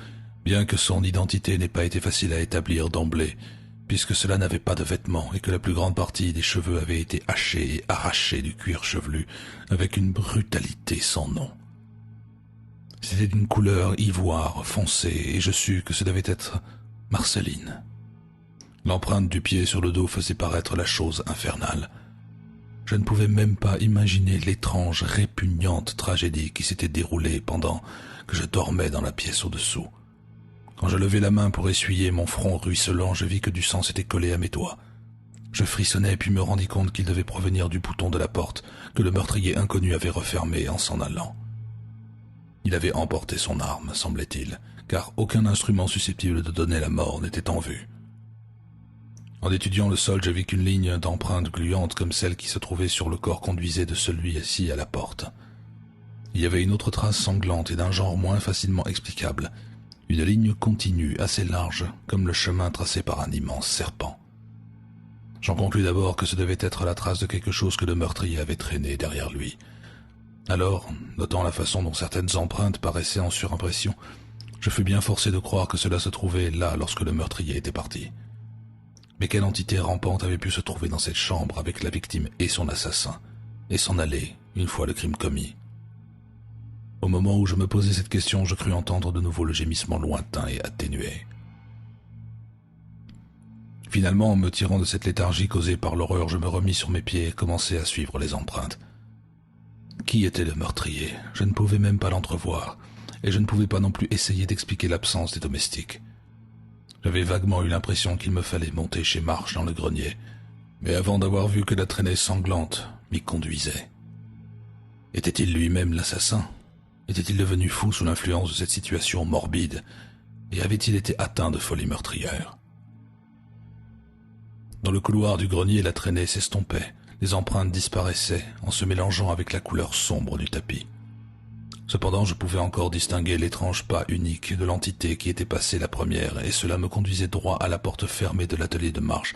bien que son identité n'ait pas été facile à établir d'emblée, puisque cela n'avait pas de vêtements et que la plus grande partie des cheveux avait été hachés et arrachés du cuir chevelu avec une brutalité sans nom. C'était d'une couleur ivoire foncé et je sus que ce devait être Marceline. L'empreinte du pied sur le dos faisait paraître la chose infernale. Je ne pouvais même pas imaginer l'étrange, répugnante tragédie qui s'était déroulée pendant que je dormais dans la pièce au-dessous. Quand je levai la main pour essuyer mon front ruisselant, je vis que du sang s'était collé à mes doigts. Je frissonnai puis me rendis compte qu'il devait provenir du bouton de la porte que le meurtrier inconnu avait refermé en s'en allant. Il avait emporté son arme, semblait-il, car aucun instrument susceptible de donner la mort n'était en vue. En étudiant le sol, je vis qu'une ligne d'empreintes gluantes comme celle qui se trouvait sur le corps conduisait de celui-ci à la porte. Il y avait une autre trace sanglante et d'un genre moins facilement explicable, une ligne continue assez large comme le chemin tracé par un immense serpent. J'en conclus d'abord que ce devait être la trace de quelque chose que le meurtrier avait traîné derrière lui. Alors, notant la façon dont certaines empreintes paraissaient en surimpression, je fus bien forcé de croire que cela se trouvait là lorsque le meurtrier était parti. Mais quelle entité rampante avait pu se trouver dans cette chambre avec la victime et son assassin, et s'en aller une fois le crime commis? Au moment où je me posais cette question, je crus entendre de nouveau le gémissement lointain et atténué. Finalement, en me tirant de cette léthargie causée par l'horreur, je me remis sur mes pieds et commençai à suivre les empreintes. Qui était le meurtrier? Je ne pouvais même pas l'entrevoir, et je ne pouvais pas non plus essayer d'expliquer l'absence des domestiques. J'avais vaguement eu l'impression qu'il me fallait monter chez Marche dans le grenier, mais avant d'avoir vu que la traînée sanglante m'y conduisait. Était-il lui-même l'assassin? Était-il devenu fou sous l'influence de cette situation morbide, et avait-il été atteint de folie meurtrière? Dans le couloir du grenier, la traînée s'estompait, les empreintes disparaissaient en se mélangeant avec la couleur sombre du tapis. Cependant, je pouvais encore distinguer l'étrange pas unique de l'entité qui était passée la première, et cela me conduisait droit à la porte fermée de l'atelier de Marche,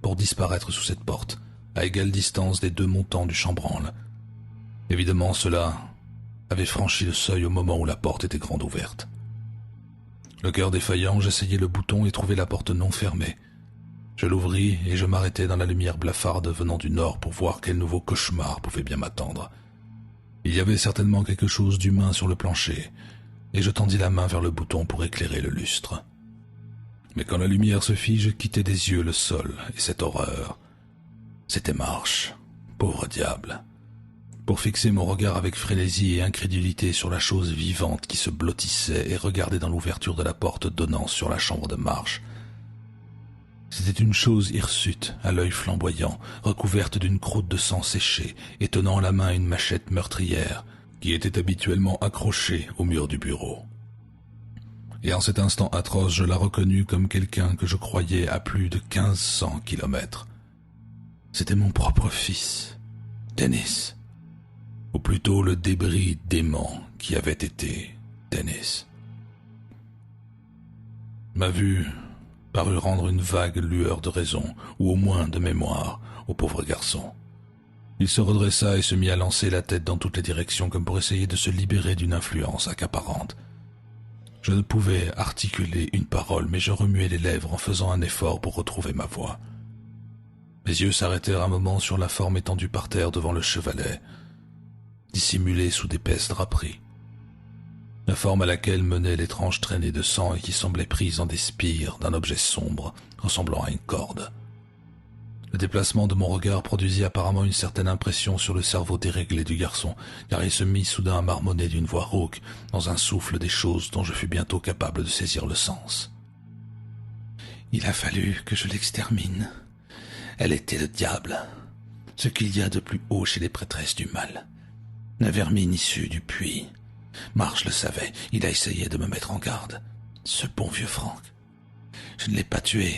pour disparaître sous cette porte, à égale distance des deux montants du chambranle. Évidemment, cela avait franchi le seuil au moment où la porte était grande ouverte. Le cœur défaillant, j'essayai le bouton et trouvai la porte non fermée. Je l'ouvris et je m'arrêtai dans la lumière blafarde venant du nord pour voir quel nouveau cauchemar pouvait bien m'attendre. Il y avait certainement quelque chose d'humain sur le plancher, et je tendis la main vers le bouton pour éclairer le lustre. Mais quand la lumière se fit, je quittai des yeux le sol et cette horreur. C'était Marche, pauvre diable. Pour fixer mon regard avec frénésie et incrédulité sur la chose vivante qui se blottissait et regardait dans l'ouverture de la porte donnant sur la chambre de Marche. C'était une chose hirsute, à l'œil flamboyant, recouverte d'une croûte de sang séché et tenant à la main une machette meurtrière qui était habituellement accrochée au mur du bureau. Et en cet instant atroce, je la reconnus comme quelqu'un que je croyais à plus de 1500 kilomètres. C'était mon propre fils, Dennis, ou plutôt le débris dément qui avait été Dennis. Ma vue parut rendre une vague lueur de raison, ou au moins de mémoire, au pauvre garçon. Il se redressa et se mit à lancer la tête dans toutes les directions comme pour essayer de se libérer d'une influence accaparante. Je ne pouvais articuler une parole, mais je remuais les lèvres en faisant un effort pour retrouver ma voix. Mes yeux s'arrêtèrent un moment sur la forme étendue par terre devant le chevalet, dissimulée sous d'épaisses draperies. La forme à laquelle menait l'étrange traînée de sang et qui semblait prise en des spires d'un objet sombre ressemblant à une corde. Le déplacement de mon regard produisit apparemment une certaine impression sur le cerveau déréglé du garçon, car il se mit soudain à marmonner d'une voix rauque, dans un souffle des choses dont je fus bientôt capable de saisir le sens. « Il a fallu que je l'extermine. Elle était le diable, ce qu'il y a de plus haut chez les prêtresses du mal. La vermine issue du puits. Marche le savait, il a essayé de me mettre en garde. Ce bon vieux Franck. Je ne l'ai pas tué,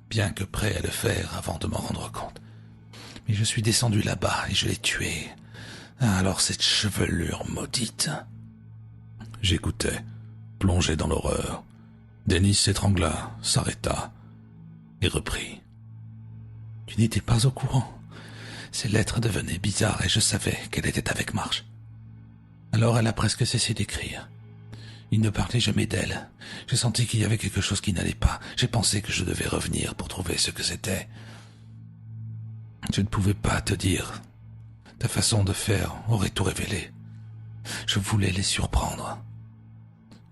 bien que prêt à le faire avant de m'en rendre compte. Mais je suis descendu là-bas et je l'ai tué. Alors cette chevelure maudite. » J'écoutais, plongé dans l'horreur. Denis s'étrangla, s'arrêta et reprit. « Tu n'étais pas au courant. Ces lettres devenaient bizarres et je savais qu'elle était avec Marche. Alors elle a presque cessé d'écrire. Il ne parlait jamais d'elle. J'ai senti qu'il y avait quelque chose qui n'allait pas. J'ai pensé que je devais revenir pour trouver ce que c'était. Je ne pouvais pas te dire. Ta façon de faire aurait tout révélé. Je voulais les surprendre.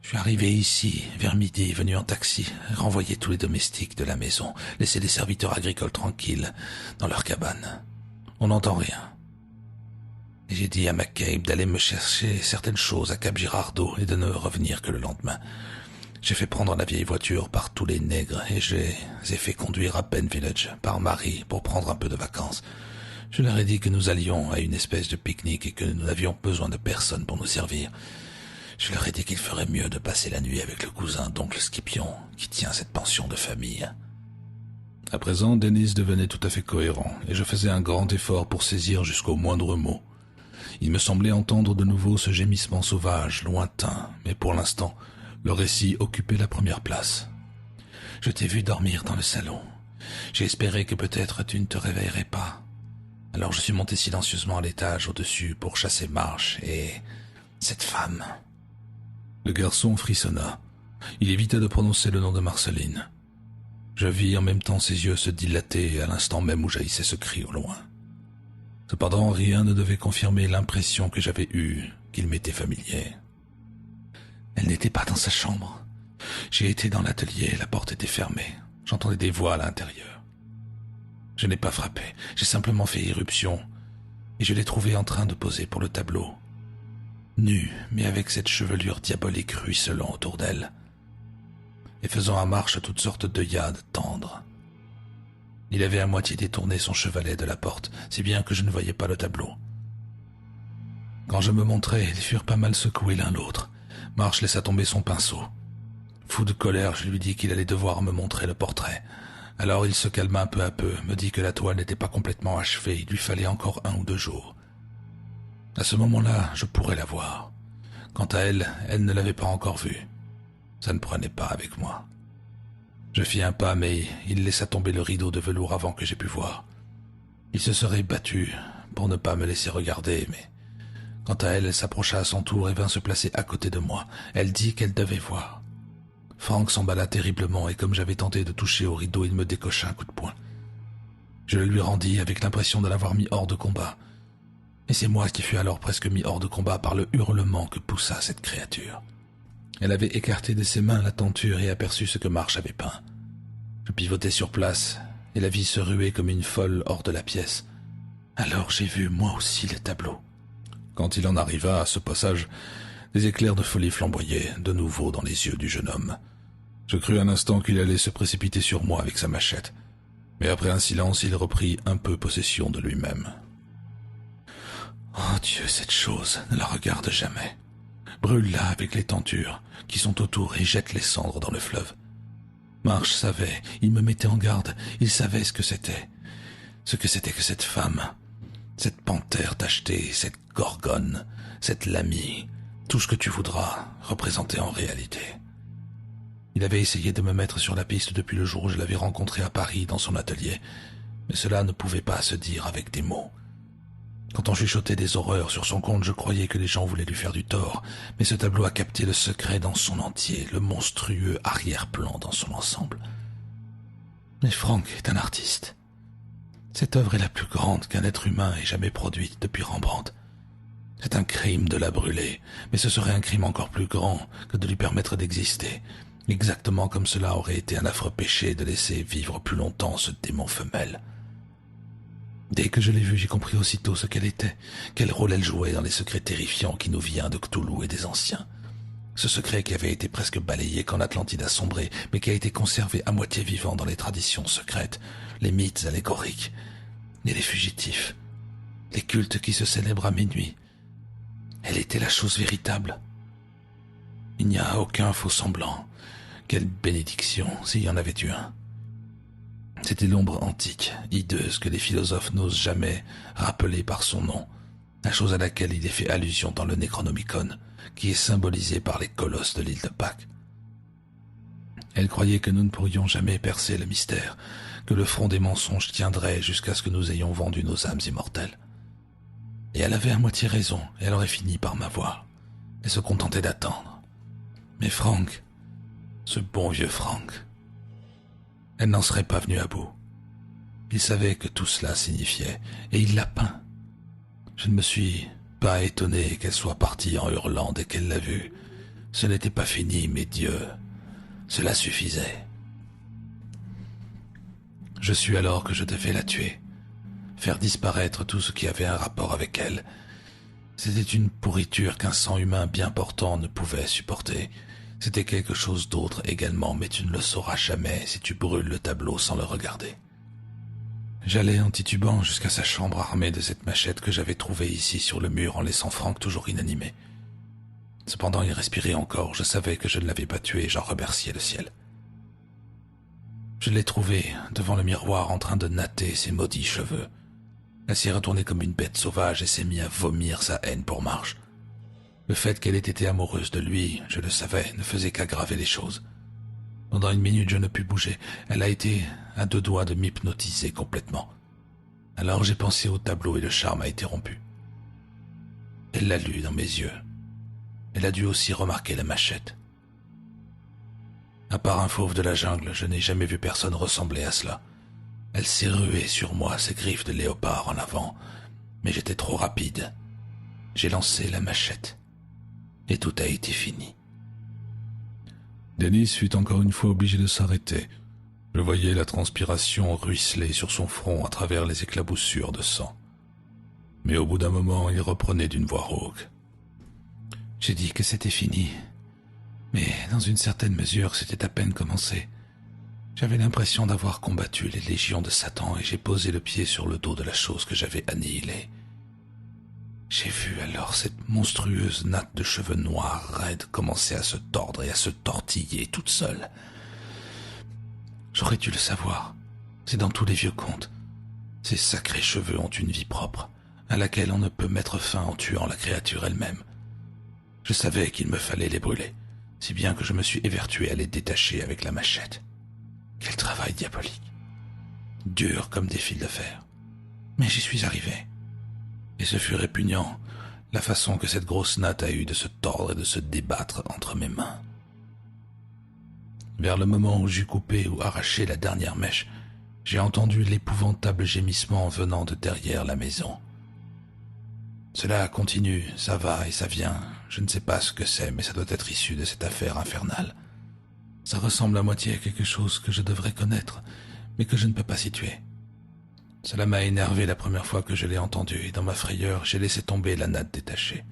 Je suis arrivé ici, vers midi, venu en taxi, renvoyer tous les domestiques de la maison, laisser les serviteurs agricoles tranquilles dans leur cabane. On n'entend rien. Et j'ai dit à McCabe d'aller me chercher certaines choses à Cap Girardeau et de ne revenir que le lendemain. J'ai fait prendre la vieille voiture par tous les nègres et je les ai fait conduire à Penn Village par Marie pour prendre un peu de vacances. Je leur ai dit que nous allions à une espèce de pique-nique et que nous n'avions besoin de personne pour nous servir. Je leur ai dit qu'il ferait mieux de passer la nuit avec le cousin d'oncle Scipion qui tient cette pension de famille. À présent, Denis devenait tout à fait cohérent et je faisais un grand effort pour saisir jusqu'au moindre mot. Il me semblait entendre de nouveau ce gémissement sauvage, lointain, mais pour l'instant, le récit occupait la première place. « Je t'ai vu dormir dans le salon. J'ai espéré que peut-être tu ne te réveillerais pas. Alors je suis monté silencieusement à l'étage au-dessus pour chasser Marche et cette femme. » Le garçon frissonna. Il évita de prononcer le nom de Marceline. Je vis en même temps ses yeux se dilater à l'instant même où jaillissait ce cri au loin. Cependant, rien ne devait confirmer l'impression que j'avais eue qu'il m'était familier. Elle n'était pas dans sa chambre. J'ai été dans l'atelier, la porte était fermée. J'entendais des voix à l'intérieur. Je n'ai pas frappé, j'ai simplement fait irruption et je l'ai trouvée en train de poser pour le tableau. Nue, mais avec cette chevelure diabolique ruisselant autour d'elle et faisant à Marche toutes sortes d'œillades tendres. Il avait à moitié détourné son chevalet de la porte, si bien que je ne voyais pas le tableau. Quand je me montrai, ils furent pas mal secoués l'un l'autre. Marche laissa tomber son pinceau. Fou de colère, je lui dis qu'il allait devoir me montrer le portrait. Alors il se calma peu à peu, me dit que la toile n'était pas complètement achevée, il lui fallait encore 1 ou 2 jours. À ce moment-là, je pourrais la voir. Quant à elle, elle ne l'avait pas encore vue. Ça ne prenait pas avec moi. Je fis un pas, mais il laissa tomber le rideau de velours avant que j'aie pu voir. Il se serait battu pour ne pas me laisser regarder, mais quant à elle, elle s'approcha à son tour et vint se placer à côté de moi. Elle dit qu'elle devait voir. Franck s'emballa terriblement et comme j'avais tenté de toucher au rideau, il me décocha un coup de poing. Je le lui rendis avec l'impression de l'avoir mis hors de combat. Et c'est moi qui fus alors presque mis hors de combat par le hurlement que poussa cette créature. Elle avait écarté de ses mains la tenture et aperçut ce que Marche avait peint. Je pivotais sur place et la vis se ruait comme une folle hors de la pièce. Alors j'ai vu moi aussi le tableau. Quand il en arriva à ce passage, des éclairs de folie flamboyaient de nouveau dans les yeux du jeune homme. Je crus un instant qu'il allait se précipiter sur moi avec sa machette, mais après un silence, il reprit un peu possession de lui-même. « Oh Dieu, cette chose, ne la regarde jamais. Brûle-la avec les tentures qui sont autour et jette les cendres dans le fleuve. » Marche savait, il me mettait en garde, il savait ce que c'était que cette femme, cette panthère tachetée, cette gorgone, cette lamie, tout ce que tu voudras représenter en réalité. Il avait essayé de me mettre sur la piste depuis le jour où je l'avais rencontré à Paris dans son atelier, mais cela ne pouvait pas se dire avec des mots. Quand on chuchotait des horreurs sur son compte, je croyais que les gens voulaient lui faire du tort, mais ce tableau a capté le secret dans son entier, le monstrueux arrière-plan dans son ensemble. Mais Frank est un artiste. Cette œuvre est la plus grande qu'un être humain ait jamais produite depuis Rembrandt. C'est un crime de la brûler, mais ce serait un crime encore plus grand que de lui permettre d'exister, exactement comme cela aurait été un affreux péché de laisser vivre plus longtemps ce démon femelle. Dès que je l'ai vue, j'ai compris aussitôt ce qu'elle était, quel rôle elle jouait dans les secrets terrifiants qui nous viennent de Cthulhu et des anciens. Ce secret qui avait été presque balayé quand l'Atlantide a sombré, mais qui a été conservé à moitié vivant dans les traditions secrètes, les mythes allégoriques, et les fugitifs, les cultes qui se célèbrent à minuit. Elle était la chose véritable. Il n'y a aucun faux semblant. Quelle bénédiction, s'il y en avait eu un. C'était l'ombre antique, hideuse, que les philosophes n'osent jamais rappeler par son nom, la chose à laquelle il est fait allusion dans le Necronomicon, qui est symbolisé par les colosses de l'île de Pâques. Elle croyait que nous ne pourrions jamais percer le mystère, que le front des mensonges tiendrait jusqu'à ce que nous ayons vendu nos âmes immortelles. Et elle avait à moitié raison, et elle aurait fini par m'avoir. Elle se contentait d'attendre. Mais Frank, ce bon vieux Frank, elle n'en serait pas venue à bout. Il savait que tout cela signifiait, et il l'a peint. Je ne me suis pas étonné qu'elle soit partie en hurlant dès qu'elle l'a vu. Ce n'était pas fini, mais Dieu, cela suffisait. Je sus alors que je devais la tuer, faire disparaître tout ce qui avait un rapport avec elle. C'était une pourriture qu'un sang humain bien portant ne pouvait supporter. C'était quelque chose d'autre également, mais tu ne le sauras jamais si tu brûles le tableau sans le regarder. J'allais en titubant jusqu'à sa chambre armée de cette machette que j'avais trouvée ici sur le mur en laissant Frank toujours inanimé. Cependant, il respirait encore, je savais que je ne l'avais pas tué et j'en remerciais le ciel. Je l'ai trouvé devant le miroir en train de natter ses maudits cheveux. Elle s'est retournée comme une bête sauvage et s'est mise à vomir sa haine pour Marge. Le fait qu'elle ait été amoureuse de lui, je le savais, ne faisait qu'aggraver les choses. Pendant une minute, je ne pus bouger. Elle a été à deux doigts de m'hypnotiser complètement. Alors j'ai pensé au tableau et le charme a été rompu. Elle l'a lu dans mes yeux. Elle a dû aussi remarquer la machette. À part un fauve de la jungle, je n'ai jamais vu personne ressembler à cela. Elle s'est ruée sur moi, ses griffes de léopard en avant, mais j'étais trop rapide. J'ai lancé la machette. Et tout a été fini. Dennis fut encore une fois obligé de s'arrêter. Je voyais la transpiration ruisseler sur son front à travers les éclaboussures de sang. Mais au bout d'un moment, il reprenait d'une voix rauque. J'ai dit que c'était fini. Mais dans une certaine mesure, c'était à peine commencé. J'avais l'impression d'avoir combattu les légions de Satan et j'ai posé le pied sur le dos de la chose que j'avais annihilée. J'ai vu alors cette monstrueuse natte de cheveux noirs raides commencer à se tordre et à se tortiller toute seule. J'aurais dû le savoir. C'est dans tous les vieux contes. Ces sacrés cheveux ont une vie propre, à laquelle on ne peut mettre fin en tuant la créature elle-même. Je savais qu'il me fallait les brûler, si bien que je me suis évertué à les détacher avec la machette. Quel travail diabolique. Dur comme des fils de fer. Mais j'y suis arrivé. Et ce fut répugnant, la façon que cette grosse natte a eue de se tordre et de se débattre entre mes mains. Vers le moment où j'eus coupé ou arraché la dernière mèche, j'ai entendu l'épouvantable gémissement venant de derrière la maison. Cela continue, ça va et ça vient, je ne sais pas ce que c'est, mais ça doit être issu de cette affaire infernale. Ça ressemble à moitié à quelque chose que je devrais connaître, mais que je ne peux pas situer. Cela m'a énervé la première fois que je l'ai entendu, et dans ma frayeur, j'ai laissé tomber la natte détachée.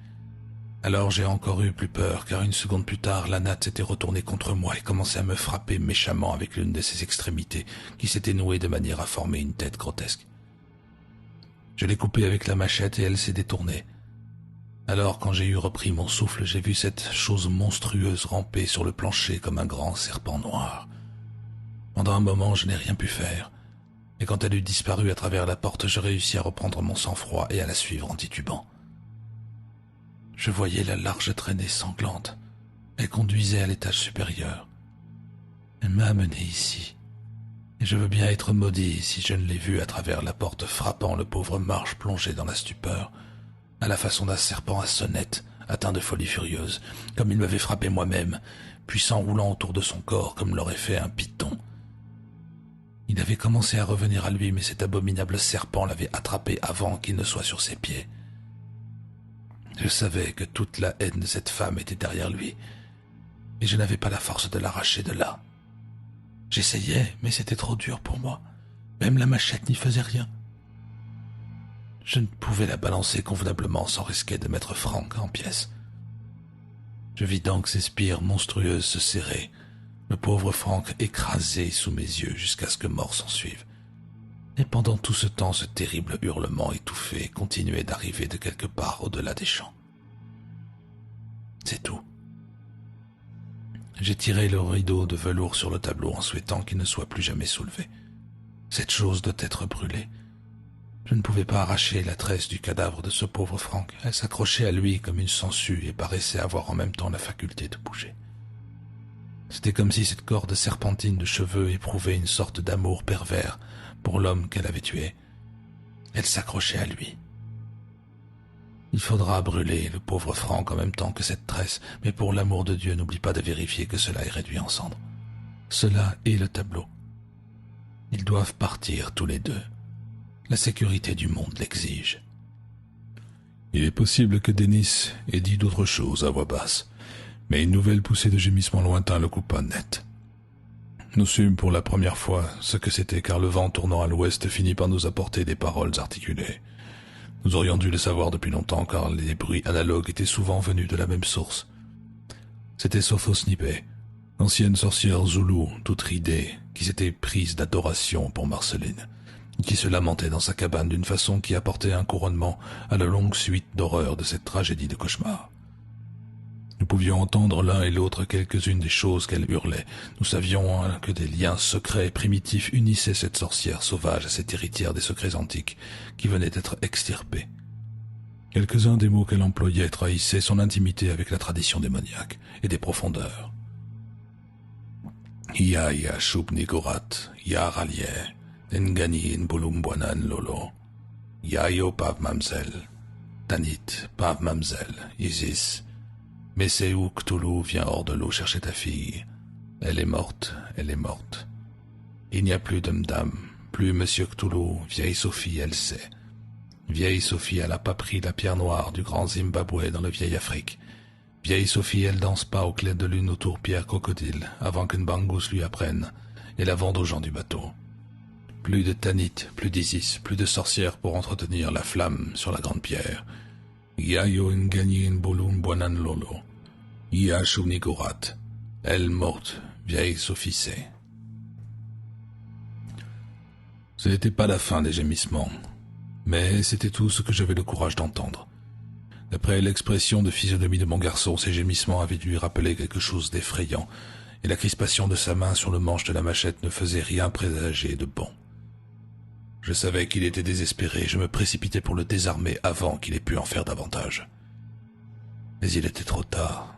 Alors j'ai encore eu plus peur, car une seconde plus tard, la natte s'était retournée contre moi et commençait à me frapper méchamment avec l'une de ses extrémités, qui s'était nouée de manière à former une tête grotesque. Je l'ai coupée avec la machette et elle s'est détournée. Alors, quand j'ai eu repris mon souffle, j'ai vu cette chose monstrueuse ramper sur le plancher comme un grand serpent noir. Pendant un moment, je n'ai rien pu faire. Et quand elle eut disparu à travers la porte, je réussis à reprendre mon sang-froid et à la suivre en titubant. Je voyais la large traînée sanglante. Elle conduisait à l'étage supérieur. Elle m'a amené ici. Et je veux bien être maudit si je ne l'ai vu à travers la porte frappant le pauvre Marche plongé dans la stupeur, à la façon d'un serpent à sonnette, atteint de folie furieuse, comme il m'avait frappé moi-même, puis s'enroulant autour de son corps comme l'aurait fait un python. Il avait commencé à revenir à lui, mais cet abominable serpent l'avait attrapé avant qu'il ne soit sur ses pieds. Je savais que toute la haine de cette femme était derrière lui, et je n'avais pas la force de l'arracher de là. J'essayais, mais c'était trop dur pour moi. Même la machette n'y faisait rien. Je ne pouvais la balancer convenablement sans risquer de mettre Frank en pièces. Je vis donc ces spires monstrueuses se serrer, le pauvre Frank écrasé sous mes yeux jusqu'à ce que mort s'ensuive. Et pendant tout ce temps, ce terrible hurlement étouffé continuait d'arriver de quelque part au-delà des champs. C'est tout. J'ai tiré le rideau de velours sur le tableau en souhaitant qu'il ne soit plus jamais soulevé. Cette chose doit être brûlée. Je ne pouvais pas arracher la tresse du cadavre de ce pauvre Frank. Elle s'accrochait à lui comme une sangsue et paraissait avoir en même temps la faculté de bouger. C'était comme si cette corde serpentine de cheveux éprouvait une sorte d'amour pervers pour l'homme qu'elle avait tué. Elle s'accrochait à lui. Il faudra brûler le pauvre Frank en même temps que cette tresse, mais pour l'amour de Dieu, n'oublie pas de vérifier que cela est réduit en cendres. Cela et le tableau. Ils doivent partir tous les deux. La sécurité du monde l'exige. Il est possible que Dennis ait dit d'autres choses à voix basse, mais une nouvelle poussée de gémissements lointains le coupa net. Nous sûmes pour la première fois ce que c'était, car le vent tournant à l'ouest finit par nous apporter des paroles articulées. Nous aurions dû le savoir depuis longtemps, car les bruits analogues étaient souvent venus de la même source. C'était Sophos-Nipé, ancienne sorcière zoulou, toute ridée, qui s'était prise d'adoration pour Marceline, qui se lamentait dans sa cabane d'une façon qui apportait un couronnement à la longue suite d'horreurs de cette tragédie de cauchemar. Nous pouvions entendre l'un et l'autre quelques-unes des choses qu'elle hurlait. Nous savions que des liens secrets et primitifs unissaient cette sorcière sauvage à cette héritière des secrets antiques qui venait d'être extirpée. Quelques-uns des mots qu'elle employait trahissaient son intimité avec la tradition démoniaque et des profondeurs. Ia shubnigorat, ya ralier, Ngani Nbulumbuanan Lolo, Yayo Pav Mamsel, Tanit Pav Mamsel, Isis, Messéou Cthulhu vient hors de l'eau chercher ta fille. Elle est morte, elle est morte. Il n'y a plus d'homme-dame, plus Monsieur Cthulhu, vieille Sophie, elle sait. Vieille Sophie, elle n'a pas pris la pierre noire du grand Zimbabwe dans le vieil Afrique. Vieille Sophie, elle danse pas au clair de lune autour pierre crocodile avant qu'une bangousse lui apprenne et la vende aux gens du bateau. Plus de Tanit, plus d'Isis, plus de sorcières pour entretenir la flamme sur la grande pierre. Yayo Ngani Nbolum Boanan Lolo. Ya Shunigorat. Elle morte, vieille Sophie sait. Ce n'était pas la fin des gémissements, mais c'était tout ce que j'avais le courage d'entendre. D'après l'expression de physionomie de mon garçon, ces gémissements avaient dû lui rappeler quelque chose d'effrayant, et la crispation de sa main sur le manche de la machette ne faisait rien présager de bon. Je savais qu'il était désespéré, je me précipitais pour le désarmer avant qu'il ait pu en faire davantage. Mais il était trop tard.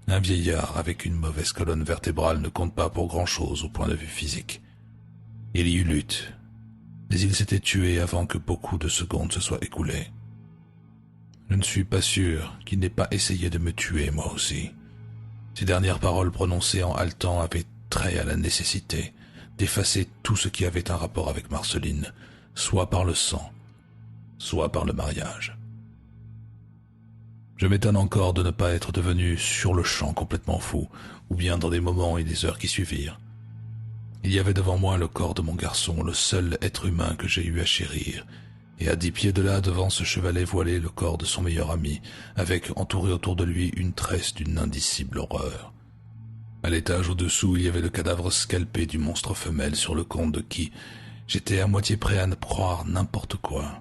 Un vieillard avec une mauvaise colonne vertébrale ne compte pas pour grand-chose au point de vue physique. Il y eut lutte, mais il s'était tué avant que beaucoup de secondes se soient écoulées. Je ne suis pas sûr qu'il n'ait pas essayé de me tuer moi aussi. Ces dernières paroles prononcées en haletant avaient trait à la nécessité d'effacer tout ce qui avait un rapport avec Marceline, soit par le sang, soit par le mariage. Je m'étonne encore de ne pas être devenu sur le champ complètement fou, ou bien dans des moments et des heures qui suivirent. Il y avait devant moi le corps de mon garçon, le seul être humain que j'ai eu à chérir, et à 10 pieds de là, devant ce chevalet voilé, le corps de son meilleur ami, avec entouré autour de lui une tresse d'une indicible horreur. À l'étage au-dessous, il y avait le cadavre scalpé du monstre femelle sur le compte de qui j'étais à moitié prêt à ne croire n'importe quoi.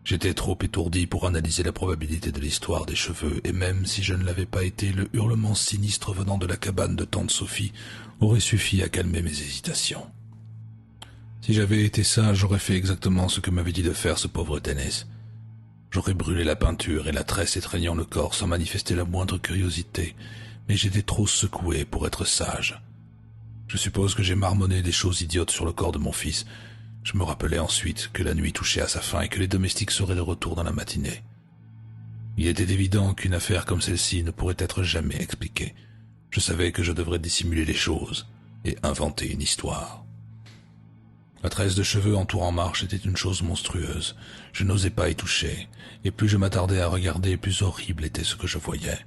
J'étais trop étourdi pour analyser la probabilité de l'histoire des cheveux, et même si je ne l'avais pas été, le hurlement sinistre venant de la cabane de tante Sophie aurait suffi à calmer mes hésitations. Si j'avais été sage, j'aurais fait exactement ce que m'avait dit de faire ce pauvre Dennis. J'aurais brûlé la peinture et la tresse étreignant le corps sans manifester la moindre curiosité, mais j'étais trop secoué pour être sage. Je suppose que j'ai marmonné des choses idiotes sur le corps de mon fils. Je me rappelais ensuite que la nuit touchait à sa fin et que les domestiques seraient de retour dans la matinée. Il était évident qu'une affaire comme celle-ci ne pourrait être jamais expliquée. Je savais que je devrais dissimuler les choses et inventer une histoire. La tresse de cheveux entourant Marsh était une chose monstrueuse. Je n'osais pas y toucher, et plus je m'attardais à regarder, plus horrible était ce que je voyais.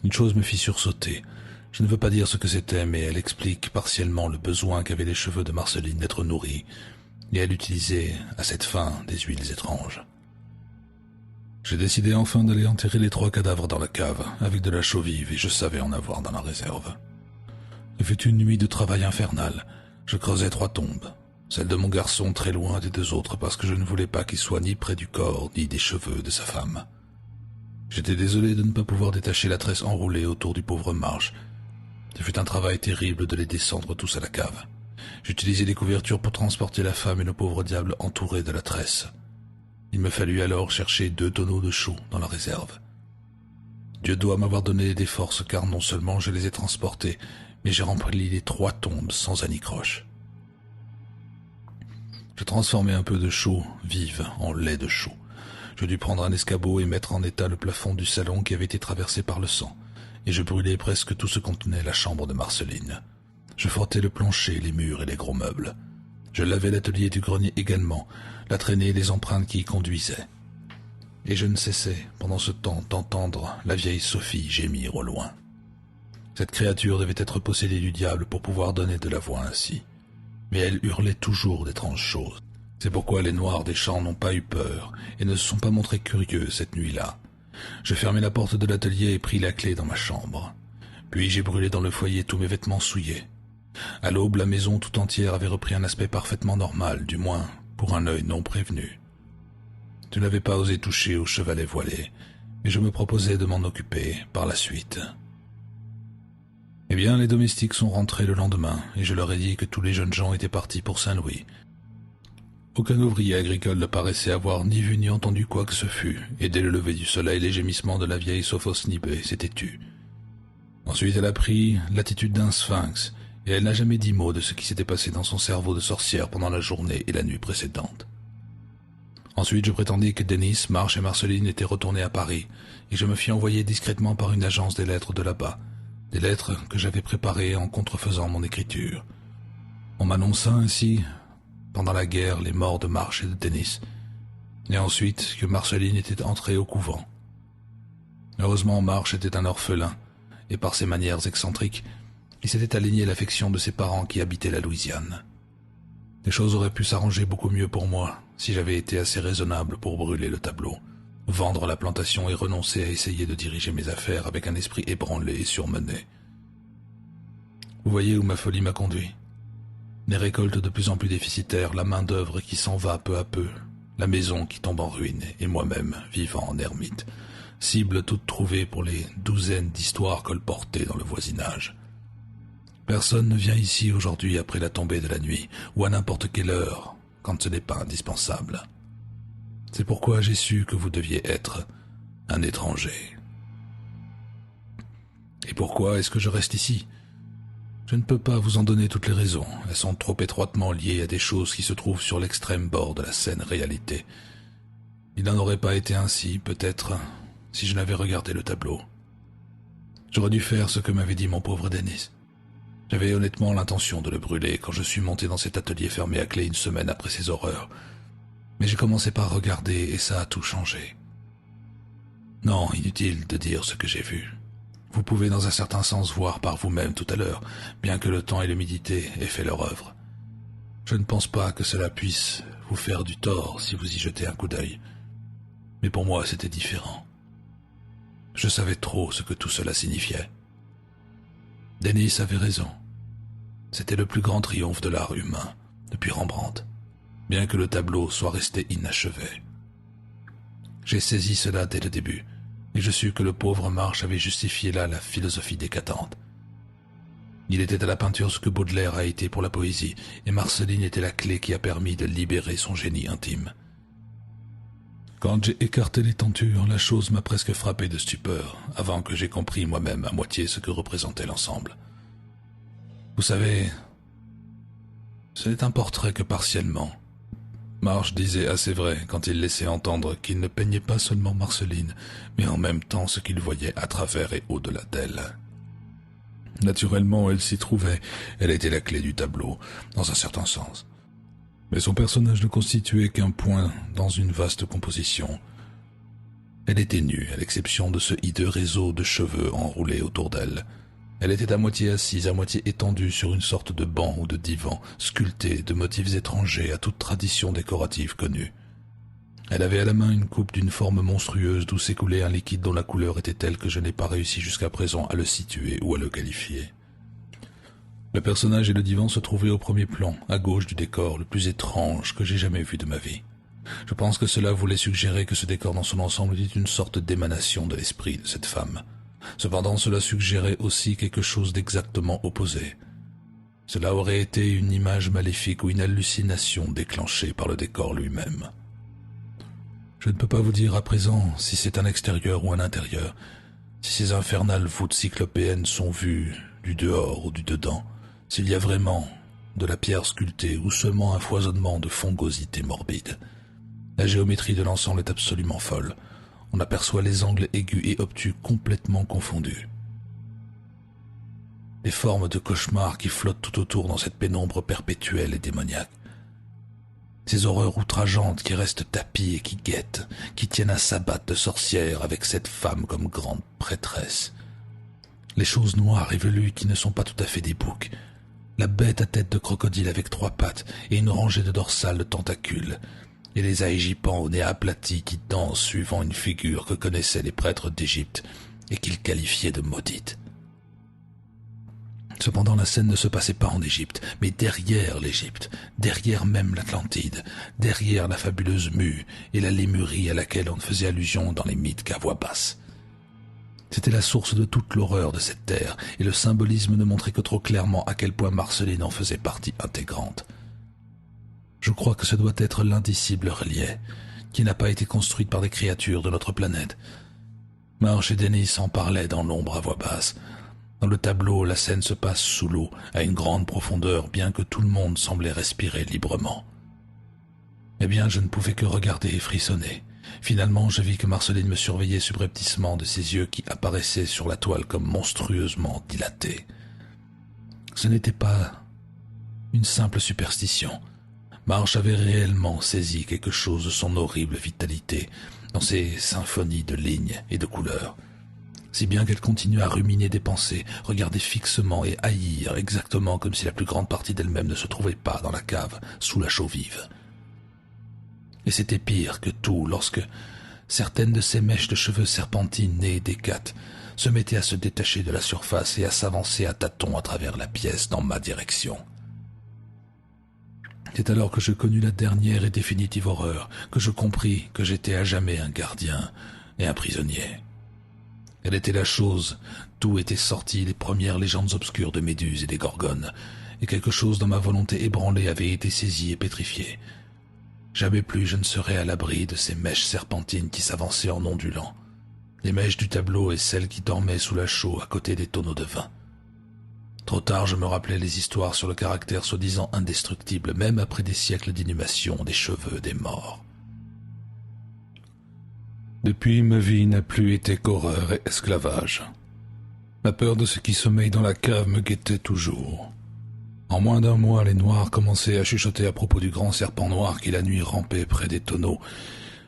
Une chose me fit sursauter. Je ne veux pas dire ce que c'était, mais elle explique partiellement le besoin qu'avaient les cheveux de Marceline d'être nourris, et elle utilisait à cette fin des huiles étranges. J'ai décidé enfin d'aller enterrer les 3 cadavres dans la cave, avec de la chaux vive, et je savais en avoir dans la réserve. Ce fut une nuit de travail infernal. Je creusais 3 tombes, celle de mon garçon très loin des 2 autres, parce que je ne voulais pas qu'il soit ni près du corps, ni des cheveux de sa femme. J'étais désolé de ne pas pouvoir détacher la tresse enroulée autour du pauvre Marsh. Ce fut un travail terrible de les descendre tous à la cave. J'utilisai les couvertures pour transporter la femme et le pauvre diable entourés de la tresse. Il me fallut alors chercher 2 tonneaux de chaux dans la réserve. Dieu doit m'avoir donné des forces, car non seulement je les ai transportés, mais j'ai rempli les 3 tombes sans anicroche. Je transformai un peu de chaux vive en lait de chaux. Je dus prendre un escabeau et mettre en état le plafond du salon qui avait été traversé par le sang, et je brûlai presque tout ce que contenait la chambre de Marceline. Je frottai le plancher, les murs et les gros meubles. Je lavai l'atelier du grenier également, la traînée et les empreintes qui y conduisaient. Et je ne cessais, pendant ce temps, d'entendre la vieille Sophie gémir au loin. Cette créature devait être possédée du diable pour pouvoir donner de la voix ainsi. Mais elle hurlait toujours d'étranges choses. C'est pourquoi les Noirs des champs n'ont pas eu peur et ne se sont pas montrés curieux cette nuit-là. Je fermai la porte de l'atelier et pris la clé dans ma chambre. Puis j'ai brûlé dans le foyer tous mes vêtements souillés. À l'aube, la maison tout entière avait repris un aspect parfaitement normal, du moins pour un œil non prévenu. Je n'avais pas osé toucher au chevalet voilé, mais je me proposais de m'en occuper par la suite. Eh bien, les domestiques sont rentrés le lendemain, et je leur ai dit que tous les jeunes gens étaient partis pour Saint-Louis. Aucun ouvrier agricole ne paraissait avoir ni vu ni entendu quoi que ce fût, et dès le lever du soleil, les gémissements de la vieille Sophos-Nibé s'étaient tus. Ensuite, elle a pris l'attitude d'un sphinx, et elle n'a jamais dit mot de ce qui s'était passé dans son cerveau de sorcière pendant la journée et la nuit précédente. Ensuite, je prétendis que Denis, Marsh et Marceline étaient retournés à Paris, et je me fis envoyer discrètement par une agence des lettres de là-bas, des lettres que j'avais préparées en contrefaisant mon écriture. On m'annonça ainsi, pendant la guerre, les morts de Marsh et de Denis, et ensuite que Marceline était entrée au couvent. Heureusement, Marsh était un orphelin, et par ses manières excentriques, il s'était aligné l'affection de ses parents qui habitaient la Louisiane. Les choses auraient pu s'arranger beaucoup mieux pour moi si j'avais été assez raisonnable pour brûler le tableau, vendre la plantation et renoncer à essayer de diriger mes affaires avec un esprit ébranlé et surmené. Vous voyez où ma folie m'a conduit. Les récoltes de plus en plus déficitaires, la main-d'œuvre qui s'en va peu à peu, la maison qui tombe en ruine et moi-même vivant en ermite, cible toute trouvée pour les douzaines d'histoires colportées dans le voisinage. Personne ne vient ici aujourd'hui après la tombée de la nuit, ou à n'importe quelle heure, quand ce n'est pas indispensable. C'est pourquoi j'ai su que vous deviez être un étranger. Et pourquoi est-ce que je reste ici ? Je ne peux pas vous en donner toutes les raisons, elles sont trop étroitement liées à des choses qui se trouvent sur l'extrême bord de la saine réalité. Il n'en aurait pas été ainsi, peut-être, si je n'avais regardé le tableau. J'aurais dû faire ce que m'avait dit mon pauvre Denis. J'avais honnêtement l'intention de le brûler quand je suis monté dans cet atelier fermé à clé une semaine après ces horreurs. Mais j'ai commencé par regarder et ça a tout changé. Non, inutile de dire ce que j'ai vu. Vous pouvez dans un certain sens voir par vous-même tout à l'heure, bien que le temps et l'humidité aient fait leur œuvre. Je ne pense pas que cela puisse vous faire du tort si vous y jetez un coup d'œil. Mais pour moi, c'était différent. Je savais trop ce que tout cela signifiait. Denis avait raison. C'était le plus grand triomphe de l'art humain, depuis Rembrandt, bien que le tableau soit resté inachevé. J'ai saisi cela dès le début, et je sus que le pauvre Marsh avait justifié là la philosophie décadente. Il était à la peinture ce que Baudelaire a été pour la poésie, et Marceline était la clé qui a permis de libérer son génie intime. Quand j'ai écarté les tentures, la chose m'a presque frappé de stupeur, avant que j'aie compris moi-même à moitié ce que représentait l'ensemble. Vous savez, ce n'est un portrait que partiellement. Marsh disait assez vrai quand il laissait entendre qu'il ne peignait pas seulement Marceline, mais en même temps ce qu'il voyait à travers et au-delà d'elle. Naturellement, elle s'y trouvait, elle était la clé du tableau, dans un certain sens. Mais son personnage ne constituait qu'un point dans une vaste composition. Elle était nue, à l'exception de ce hideux réseau de cheveux enroulés autour d'elle. Elle était à moitié assise, à moitié étendue sur une sorte de banc ou de divan, sculpté de motifs étrangers à toute tradition décorative connue. Elle avait à la main une coupe d'une forme monstrueuse d'où s'écoulait un liquide dont la couleur était telle que je n'ai pas réussi jusqu'à présent à le situer ou à le qualifier. Le personnage et le divan se trouvaient au premier plan, à gauche du décor le plus étrange que j'ai jamais vu de ma vie. Je pense que cela voulait suggérer que ce décor dans son ensemble était une sorte d'émanation de l'esprit de cette femme. Cependant, cela suggérait aussi quelque chose d'exactement opposé. Cela aurait été une image maléfique ou une hallucination déclenchée par le décor lui-même. Je ne peux pas vous dire à présent si c'est un extérieur ou un intérieur, si ces infernales voûtes cyclopéennes sont vues du dehors ou du dedans, s'il y a vraiment de la pierre sculptée ou seulement un foisonnement de fongosité morbide. La géométrie de l'ensemble est absolument folle. On aperçoit les angles aigus et obtus complètement confondus. Les formes de cauchemars qui flottent tout autour dans cette pénombre perpétuelle et démoniaque. Ces horreurs outrageantes qui restent tapies et qui guettent, qui tiennent un sabbat de sorcière avec cette femme comme grande prêtresse. Les choses noires et velues qui ne sont pas tout à fait des boucs. La bête à tête de crocodile avec 3 pattes et une rangée de dorsales de tentacules. Et les aégipans au nez aplati qui dansent suivant une figure que connaissaient les prêtres d'Égypte et qu'ils qualifiaient de maudite. Cependant, la scène ne se passait pas en Égypte, mais derrière l'Égypte, derrière même l'Atlantide, derrière la fabuleuse Mu et la Lémurie à laquelle on ne faisait allusion dans les mythes qu'à voix basse. C'était la source de toute l'horreur de cette terre, et le symbolisme ne montrait que trop clairement à quel point Marceline en faisait partie intégrante. Je crois que ce doit être l'indicible relief, qui n'a pas été construite par des créatures de notre planète. Marsh et Dennis en parlaient dans l'ombre à voix basse. Dans le tableau, la scène se passe sous l'eau, à une grande profondeur, bien que tout le monde semblait respirer librement. Eh bien, je ne pouvais que regarder et frissonner. Finalement, je vis que Marceline me surveillait subrepticement de ses yeux qui apparaissaient sur la toile comme monstrueusement dilatés. Ce n'était pas une simple superstition. Marsh avait réellement saisi quelque chose de son horrible vitalité dans ces symphonies de lignes et de couleurs, si bien qu'elle continuait à ruminer des pensées, regarder fixement et haïr exactement comme si la plus grande partie d'elle-même ne se trouvait pas dans la cave, sous la chaux vive. Et c'était pire que tout lorsque certaines de ces mèches de cheveux serpentines nées d'hécates se mettaient à se détacher de la surface et à s'avancer à tâtons à travers la pièce dans ma direction. C'est alors que je connus la dernière et définitive horreur, que je compris que j'étais à jamais un gardien et un prisonnier. Elle était la chose d'où étaient sorties les premières légendes obscures de Méduse et des Gorgones, et quelque chose dans ma volonté ébranlée avait été saisi et pétrifié. Jamais plus je ne serais à l'abri de ces mèches serpentines qui s'avançaient en ondulant, les mèches du tableau et celles qui dormaient sous la chaux à côté des tonneaux de vin. Trop tard, je me rappelais les histoires sur le caractère soi-disant indestructible, même après des siècles d'inhumation des cheveux des morts. Depuis, ma vie n'a plus été qu'horreur et esclavage. La peur de ce qui sommeille dans la cave me guettait toujours. En moins d'1 mois, les Noirs commençaient à chuchoter à propos du grand serpent noir qui la nuit rampait près des tonneaux,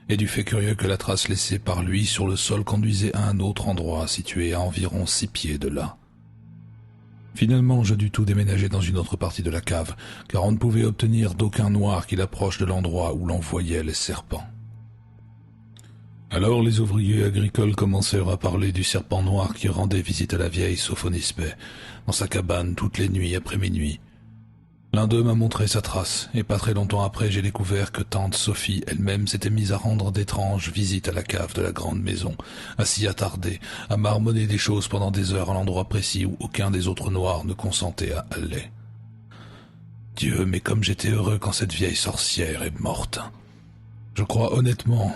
et du fait curieux que la trace laissée par lui sur le sol conduisait à un autre endroit situé à environ 6 pieds de là. Finalement, je dus tout déménager dans une autre partie de la cave, car on ne pouvait obtenir d'aucun noir qu'il approche de l'endroit où l'on voyait les serpents. Alors les ouvriers agricoles commencèrent à parler du serpent noir qui rendait visite à la vieille Sophonispae, dans sa cabane toutes les nuits après minuit. L'un d'eux m'a montré sa trace, et pas très longtemps après j'ai découvert que tante Sophie elle-même s'était mise à rendre d'étranges visites à la cave de la grande maison, à s'y attarder, à marmonner des choses pendant des heures à l'endroit précis où aucun des autres noirs ne consentait à aller. Dieu, mais comme j'étais heureux quand cette vieille sorcière est morte. Je crois honnêtement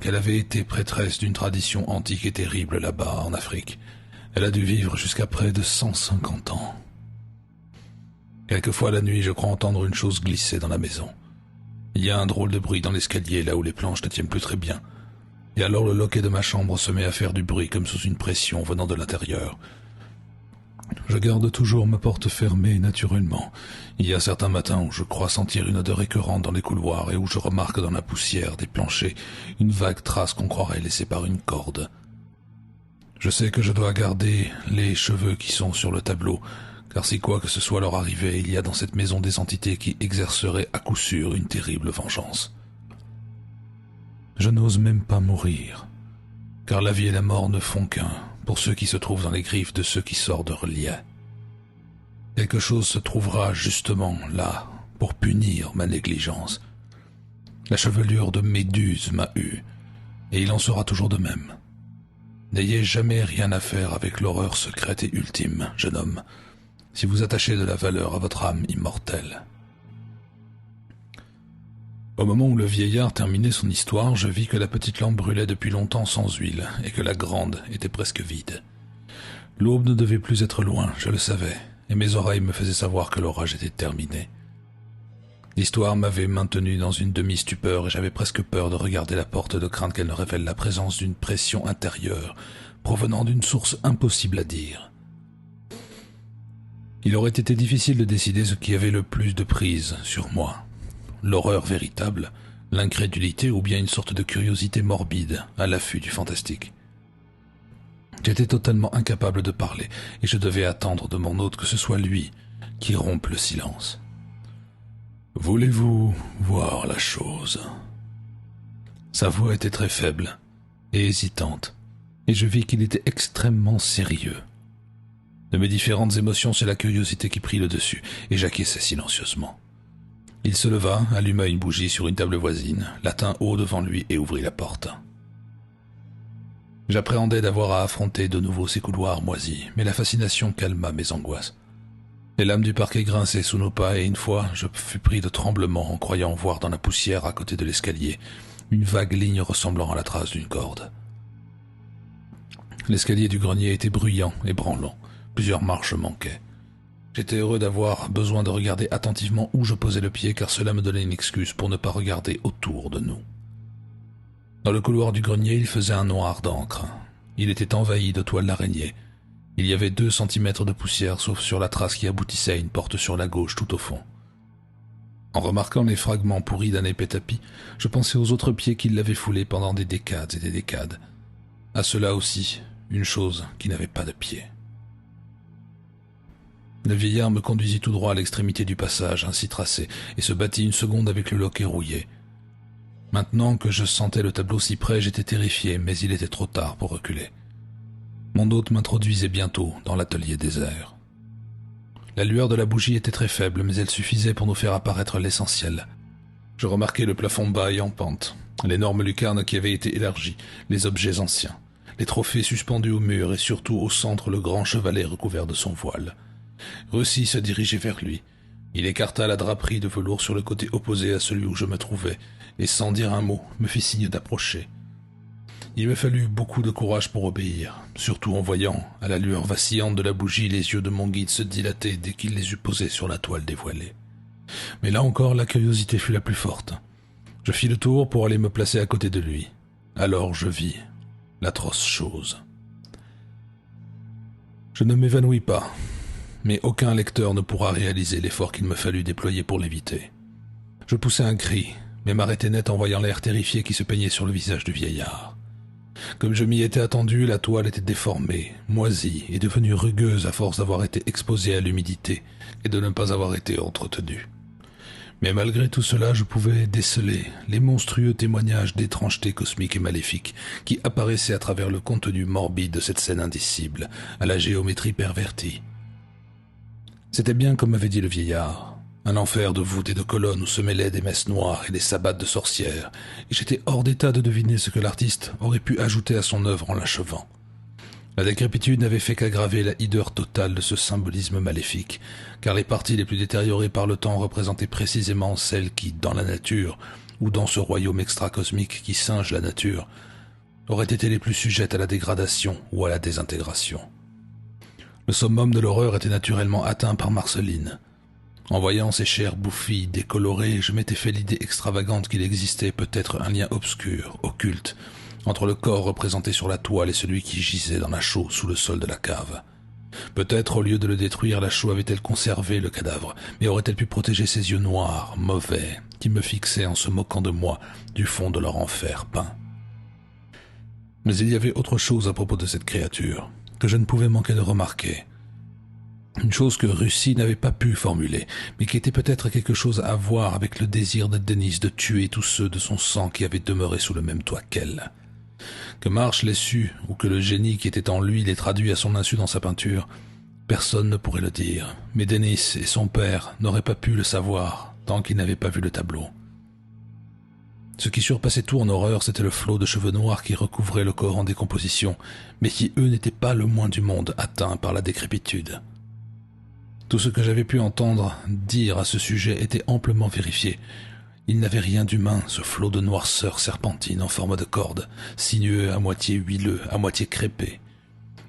qu'elle avait été prêtresse d'une tradition antique et terrible là-bas en Afrique. Elle a dû vivre jusqu'à près de 150 ans. Quelquefois la nuit, je crois entendre une chose glisser dans la maison. Il y a un drôle de bruit dans l'escalier, là où les planches ne tiennent plus très bien. Et alors le loquet de ma chambre se met à faire du bruit comme sous une pression venant de l'intérieur. Je garde toujours ma porte fermée naturellement. Il y a certains matins où je crois sentir une odeur écœurante dans les couloirs et où je remarque dans la poussière des planchers une vague trace qu'on croirait laissée par une corde. Je sais que je dois garder les cheveux qui sont sur le tableau, car si quoi que ce soit leur arrivée, il y a dans cette maison des entités qui exerceraient à coup sûr une terrible vengeance. Je n'ose même pas mourir, car la vie et la mort ne font qu'un pour ceux qui se trouvent dans les griffes de ceux qui sortent de reliais. Quelque chose se trouvera justement là pour punir ma négligence. La chevelure de Méduse m'a eu, et il en sera toujours de même. N'ayez jamais rien à faire avec l'horreur secrète et ultime, jeune homme, si vous attachez de la valeur à votre âme immortelle. Au moment où le vieillard terminait son histoire, je vis que la petite lampe brûlait depuis longtemps sans huile et que la grande était presque vide. L'aube ne devait plus être loin, je le savais, et mes oreilles me faisaient savoir que l'orage était terminé. L'histoire m'avait maintenu dans une demi-stupeur et j'avais presque peur de regarder la porte de crainte qu'elle ne révèle la présence d'une pression intérieure provenant d'une source impossible à dire. Il aurait été difficile de décider ce qui avait le plus de prise sur moi. L'horreur véritable, l'incrédulité ou bien une sorte de curiosité morbide à l'affût du fantastique. J'étais totalement incapable de parler et je devais attendre de mon hôte que ce soit lui qui rompe le silence. « Voulez-vous voir la chose ?» Sa voix était très faible et hésitante, et je vis qu'il était extrêmement sérieux. De mes différentes émotions, c'est la curiosité qui prit le dessus, et j'acquiesçai silencieusement. Il se leva, alluma une bougie sur une table voisine, la tint haut devant lui et ouvrit la porte. J'appréhendais d'avoir à affronter de nouveau ces couloirs moisis, mais la fascination calma mes angoisses. Les lames du parquet grinçaient sous nos pas et une fois, je fus pris de tremblement en croyant voir dans la poussière à côté de l'escalier une vague ligne ressemblant à la trace d'une corde. L'escalier du grenier était bruyant et branlant, plusieurs marches manquaient. J'étais heureux d'avoir besoin de regarder attentivement où je posais le pied car cela me donnait une excuse pour ne pas regarder autour de nous. Dans le couloir du grenier, il faisait un noir d'encre. Il était envahi de toiles d'araignée. Il y avait 2 centimètres de poussière sauf sur la trace qui aboutissait à une porte sur la gauche tout au fond. En remarquant les fragments pourris d'un épais tapis, je pensais aux autres pieds qui l'avaient foulé pendant des décades et des décades. À cela aussi, une chose qui n'avait pas de pied. Le vieillard me conduisit tout droit à l'extrémité du passage, ainsi tracé, et se battit une seconde avec le loquet rouillé. Maintenant que je sentais le tableau si près, j'étais terrifié, mais il était trop tard pour reculer. Mon hôte m'introduisait bientôt dans l'atelier désert. La lueur de la bougie était très faible, mais elle suffisait pour nous faire apparaître l'essentiel. Je remarquai le plafond bas et en pente, l'énorme lucarne qui avait été élargie, les objets anciens, les trophées suspendus au mur et surtout au centre le grand chevalet recouvert de son voile. Russi se dirigeait vers lui. Il écarta la draperie de velours sur le côté opposé à celui où je me trouvais, et sans dire un mot, me fit signe d'approcher. Il me fallut beaucoup de courage pour obéir, surtout en voyant, à la lueur vacillante de la bougie, les yeux de mon guide se dilater dès qu'il les eut posés sur la toile dévoilée. Mais là encore, la curiosité fut la plus forte. Je fis le tour pour aller me placer à côté de lui. Alors je vis l'atroce chose. Je ne m'évanouis pas, mais aucun lecteur ne pourra réaliser l'effort qu'il me fallut déployer pour l'éviter. Je poussai un cri, mais m'arrêtai net en voyant l'air terrifié qui se peignait sur le visage du vieillard. Comme je m'y étais attendu, la toile était déformée, moisie et devenue rugueuse à force d'avoir été exposée à l'humidité et de ne pas avoir été entretenue. Mais malgré tout cela, je pouvais déceler les monstrueux témoignages d'étrangeté cosmique et maléfique qui apparaissaient à travers le contenu morbide de cette scène indicible, à la géométrie pervertie. C'était bien comme m'avait dit le vieillard, un enfer de voûtes et de colonnes où se mêlaient des messes noires et des sabbats de sorcières, et j'étais hors d'état de deviner ce que l'artiste aurait pu ajouter à son œuvre en l'achevant. La décrépitude n'avait fait qu'aggraver la hideur totale de ce symbolisme maléfique, car les parties les plus détériorées par le temps représentaient précisément celles qui, dans la nature, ou dans ce royaume extracosmique qui singe la nature, auraient été les plus sujettes à la dégradation ou à la désintégration. Le summum de l'horreur était naturellement atteint par Marceline. En voyant ces chairs bouffies, décolorées, je m'étais fait l'idée extravagante qu'il existait peut-être un lien obscur, occulte, entre le corps représenté sur la toile et celui qui gisait dans la chaux sous le sol de la cave. Peut-être, au lieu de le détruire, la chaux avait-elle conservé le cadavre, mais aurait-elle pu protéger ses yeux noirs, mauvais, qui me fixaient en se moquant de moi du fond de leur enfer peint. Mais il y avait autre chose à propos de cette créature, que je ne pouvais manquer de remarquer. Une chose que Russie n'avait pas pu formuler, mais qui était peut-être quelque chose à voir avec le désir de Denis de tuer tous ceux de son sang qui avaient demeuré sous le même toit qu'elle. Que Marsh l'ait su, ou que le génie qui était en lui l'ait traduit à son insu dans sa peinture, personne ne pourrait le dire, mais Denis et son père n'auraient pas pu le savoir tant qu'ils n'avaient pas vu le tableau. Ce qui surpassait tout en horreur, c'était le flot de cheveux noirs qui recouvrait le corps en décomposition, mais qui, eux, n'étaient pas le moins du monde atteints par la décrépitude. Tout ce que j'avais pu entendre dire à ce sujet était amplement vérifié. Il n'avait rien d'humain, ce flot de noirceur serpentine en forme de corde, sinueux, à moitié huileux, à moitié crêpé.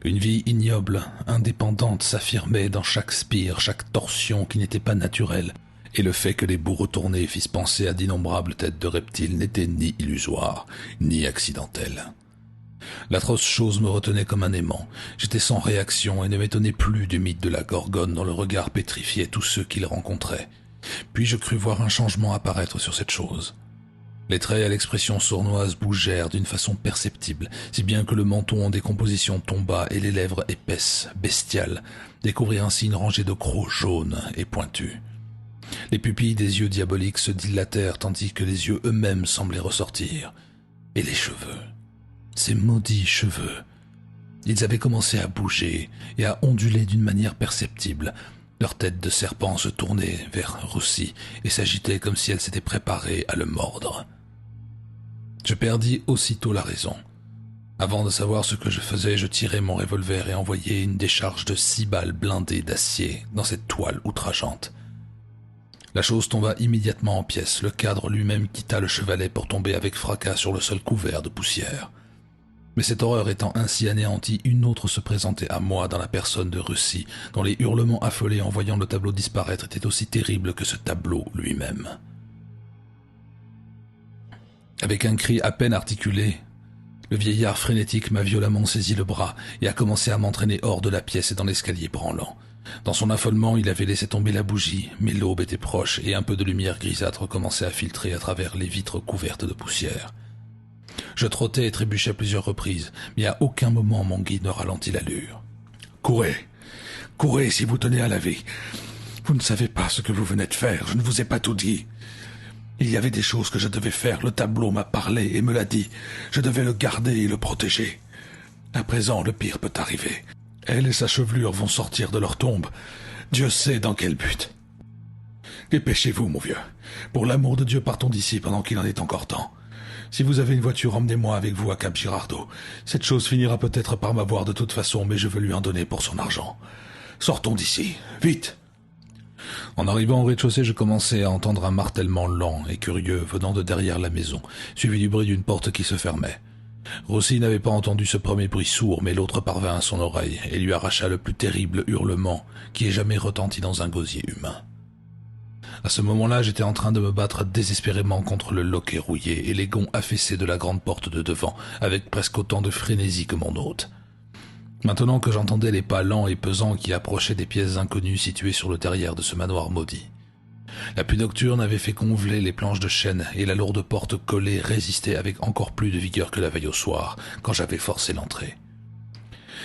Une vie ignoble, indépendante s'affirmait dans chaque spire, chaque torsion qui n'était pas naturelle, et le fait que les bouts retournés fissent penser à d'innombrables têtes de reptiles n'était ni illusoire, ni accidentel. L'atroce chose me retenait comme un aimant. J'étais sans réaction et ne m'étonnais plus du mythe de la Gorgone dont le regard pétrifiait tous ceux qui le rencontraient. Puis je crus voir un changement apparaître sur cette chose. Les traits à l'expression sournoise bougèrent d'une façon perceptible, si bien que le menton en décomposition tomba et les lèvres épaisses, bestiales, découvrirent ainsi une rangée de crocs jaunes et pointus. Les pupilles des yeux diaboliques se dilatèrent tandis que les yeux eux-mêmes semblaient ressortir. Et les cheveux, ces maudits cheveux, ils avaient commencé à bouger et à onduler d'une manière perceptible. Leur tête de serpent se tournait vers Russie et s'agitait comme si elle s'était préparée à le mordre. Je perdis aussitôt la raison. Avant de savoir ce que je faisais, je tirai mon revolver et envoyai une décharge de 6 balles blindées d'acier dans cette toile outrageante. La chose tomba immédiatement en pièces. Le cadre lui-même quitta le chevalet pour tomber avec fracas sur le sol couvert de poussière. Mais cette horreur étant ainsi anéantie, une autre se présentait à moi dans la personne de Russie, dont les hurlements affolés en voyant le tableau disparaître étaient aussi terribles que ce tableau lui-même. Avec un cri à peine articulé, le vieillard frénétique m'a violemment saisi le bras et a commencé à m'entraîner hors de la pièce et dans l'escalier branlant. Dans son affolement, il avait laissé tomber la bougie, mais l'aube était proche et un peu de lumière grisâtre commençait à filtrer à travers les vitres couvertes de poussière. Je trottais et trébuchais à plusieurs reprises, mais à aucun moment mon guide ne ralentit l'allure. « Courez, courez si vous tenez à la vie. Vous ne savez pas ce que vous venez de faire, je ne vous ai pas tout dit. Il y avait des choses que je devais faire, le tableau m'a parlé et me l'a dit. Je devais le garder et le protéger. À présent, le pire peut arriver. Elle et sa chevelure vont sortir de leur tombe. Dieu sait dans quel but. Dépêchez-vous, mon vieux. Pour l'amour de Dieu, partons d'ici pendant qu'il en est encore temps. Si vous avez une voiture, emmenez-moi avec vous à Cap Girardeau. Cette chose finira peut-être par m'avoir de toute façon, mais je veux lui en donner pour son argent. Sortons d'ici, vite !» En arrivant au rez-de-chaussée, je commençai à entendre un martèlement lent et curieux venant de derrière la maison, suivi du bruit d'une porte qui se fermait. Rossi n'avait pas entendu ce premier bruit sourd, mais l'autre parvint à son oreille et lui arracha le plus terrible hurlement qui ait jamais retenti dans un gosier humain. À ce moment-là, j'étais en train de me battre désespérément contre le loquet rouillé et les gonds affaissés de la grande porte de devant, avec presque autant de frénésie que mon hôte. Maintenant que j'entendais les pas lents et pesants qui approchaient des pièces inconnues situées sur le derrière de ce manoir maudit. La pluie nocturne avait fait congeler les planches de chêne et la lourde porte collée résistait avec encore plus de vigueur que la veille au soir, quand j'avais forcé l'entrée.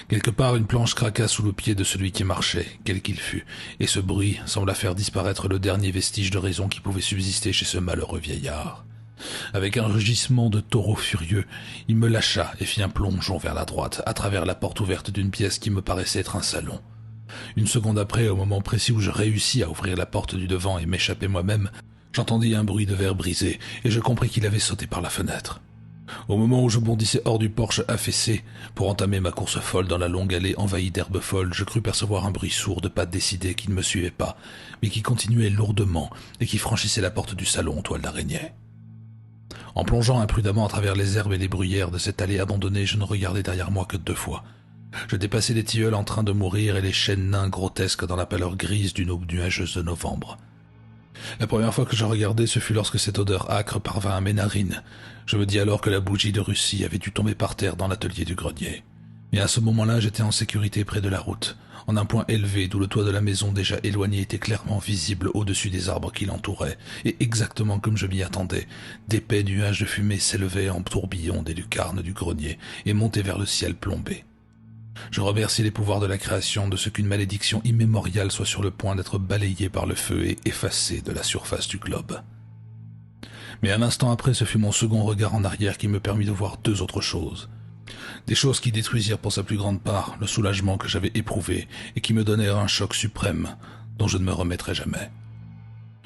Quelque part, une planche craqua sous le pied de celui qui marchait, quel qu'il fût, et ce bruit sembla faire disparaître le dernier vestige de raison qui pouvait subsister chez ce malheureux vieillard. Avec un rugissement de taureau furieux, il me lâcha et fit un plongeon vers la droite, à travers la porte ouverte d'une pièce qui me paraissait être un salon. Une seconde après, au moment précis où je réussis à ouvrir la porte du devant et m'échapper moi-même, j'entendis un bruit de verre brisé, et je compris qu'il avait sauté par la fenêtre. Au moment où je bondissais hors du porche affaissé pour entamer ma course folle dans la longue allée envahie d'herbes folles, je crus percevoir un bruit sourd de pas décidés qui ne me suivait pas, mais qui continuait lourdement et qui franchissait la porte du salon en toile d'araignée. En plongeant imprudemment à travers les herbes et les bruyères de cette allée abandonnée, je ne regardai derrière moi que 2 fois. Je dépassai les tilleuls en train de mourir et les chênes nains grotesques dans la pâleur grise d'une aube nuageuse de novembre. La première fois que je regardai, ce fut lorsque cette odeur âcre parvint à mes narines. Je me dis alors que la bougie de Russie avait dû tomber par terre dans l'atelier du grenier. Et à ce moment-là, j'étais en sécurité près de la route, en un point élevé d'où le toit de la maison déjà éloigné était clairement visible au-dessus des arbres qui l'entouraient, et exactement comme je m'y attendais, d'épais nuages de fumée s'élevaient en tourbillons des lucarnes du grenier et montaient vers le ciel plombé. Je remercie les pouvoirs de la création de ce qu'une malédiction immémoriale soit sur le point d'être balayée par le feu et effacée de la surface du globe. Mais un instant après, ce fut mon second regard en arrière qui me permit de voir deux autres choses. Des choses qui détruisirent pour sa plus grande part le soulagement que j'avais éprouvé et qui me donnèrent un choc suprême dont je ne me remettrai jamais.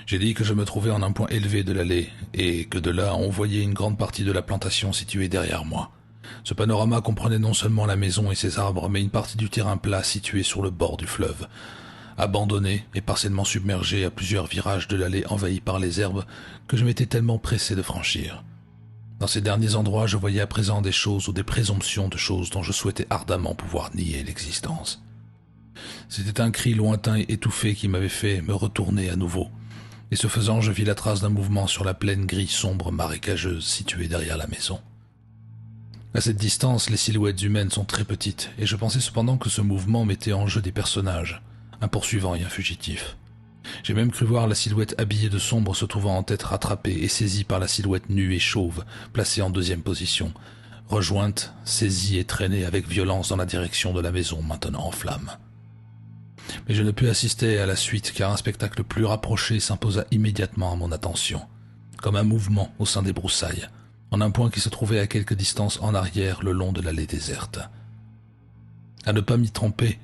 J'ai dit que je me trouvais en un point élevé de l'allée et que de là on voyait une grande partie de la plantation située derrière moi. Ce panorama comprenait non seulement la maison et ses arbres, mais une partie du terrain plat situé sur le bord du fleuve, abandonné et partiellement submergé à plusieurs virages de l'allée envahie par les herbes que je m'étais tellement pressé de franchir. Dans ces derniers endroits, je voyais à présent des choses ou des présomptions de choses dont je souhaitais ardemment pouvoir nier l'existence. C'était un cri lointain et étouffé qui m'avait fait me retourner à nouveau, et ce faisant, je vis la trace d'un mouvement sur la plaine gris sombre marécageuse située derrière la maison. À cette distance, les silhouettes humaines sont très petites, et je pensais cependant que ce mouvement mettait en jeu des personnages, un poursuivant et un fugitif. J'ai même cru voir la silhouette habillée de sombre se trouvant en tête rattrapée et saisie par la silhouette nue et chauve, placée en deuxième position, rejointe, saisie et traînée avec violence dans la direction de la maison maintenant en flammes. Mais je ne pus assister à la suite car un spectacle plus rapproché s'imposa immédiatement à mon attention, comme un mouvement au sein des broussailles, en un point qui se trouvait à quelque distance en arrière le long de l'allée déserte. À ne pas m'y tromper,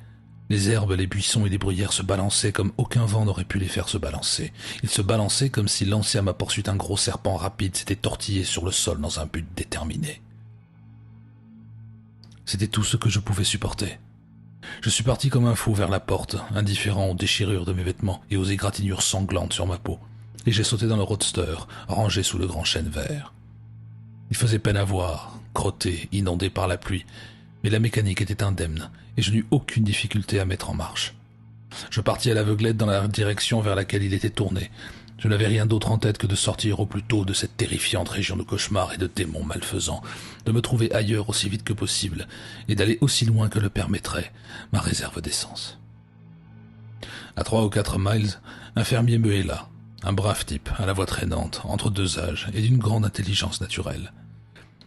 les herbes, les buissons et les bruyères se balançaient comme aucun vent n'aurait pu les faire se balancer. Ils se balançaient comme si lancé à ma poursuite un gros serpent rapide s'était tortillé sur le sol dans un but déterminé. C'était tout ce que je pouvais supporter. Je suis parti comme un fou vers la porte, indifférent aux déchirures de mes vêtements et aux égratignures sanglantes sur ma peau, et j'ai sauté dans le roadster, rangé sous le grand chêne vert. Il faisait peine à voir, crotté, inondé par la pluie, mais la mécanique était indemne, et je n'eus aucune difficulté à mettre en marche. Je partis à l'aveuglette dans la direction vers laquelle il était tourné. Je n'avais rien d'autre en tête que de sortir au plus tôt de cette terrifiante région de cauchemars et de démons malfaisants, de me trouver ailleurs aussi vite que possible, et d'aller aussi loin que le permettrait ma réserve d'essence. À 3 ou 4 miles, un fermier me héla, un brave type, à la voix traînante, entre deux âges, et d'une grande intelligence naturelle.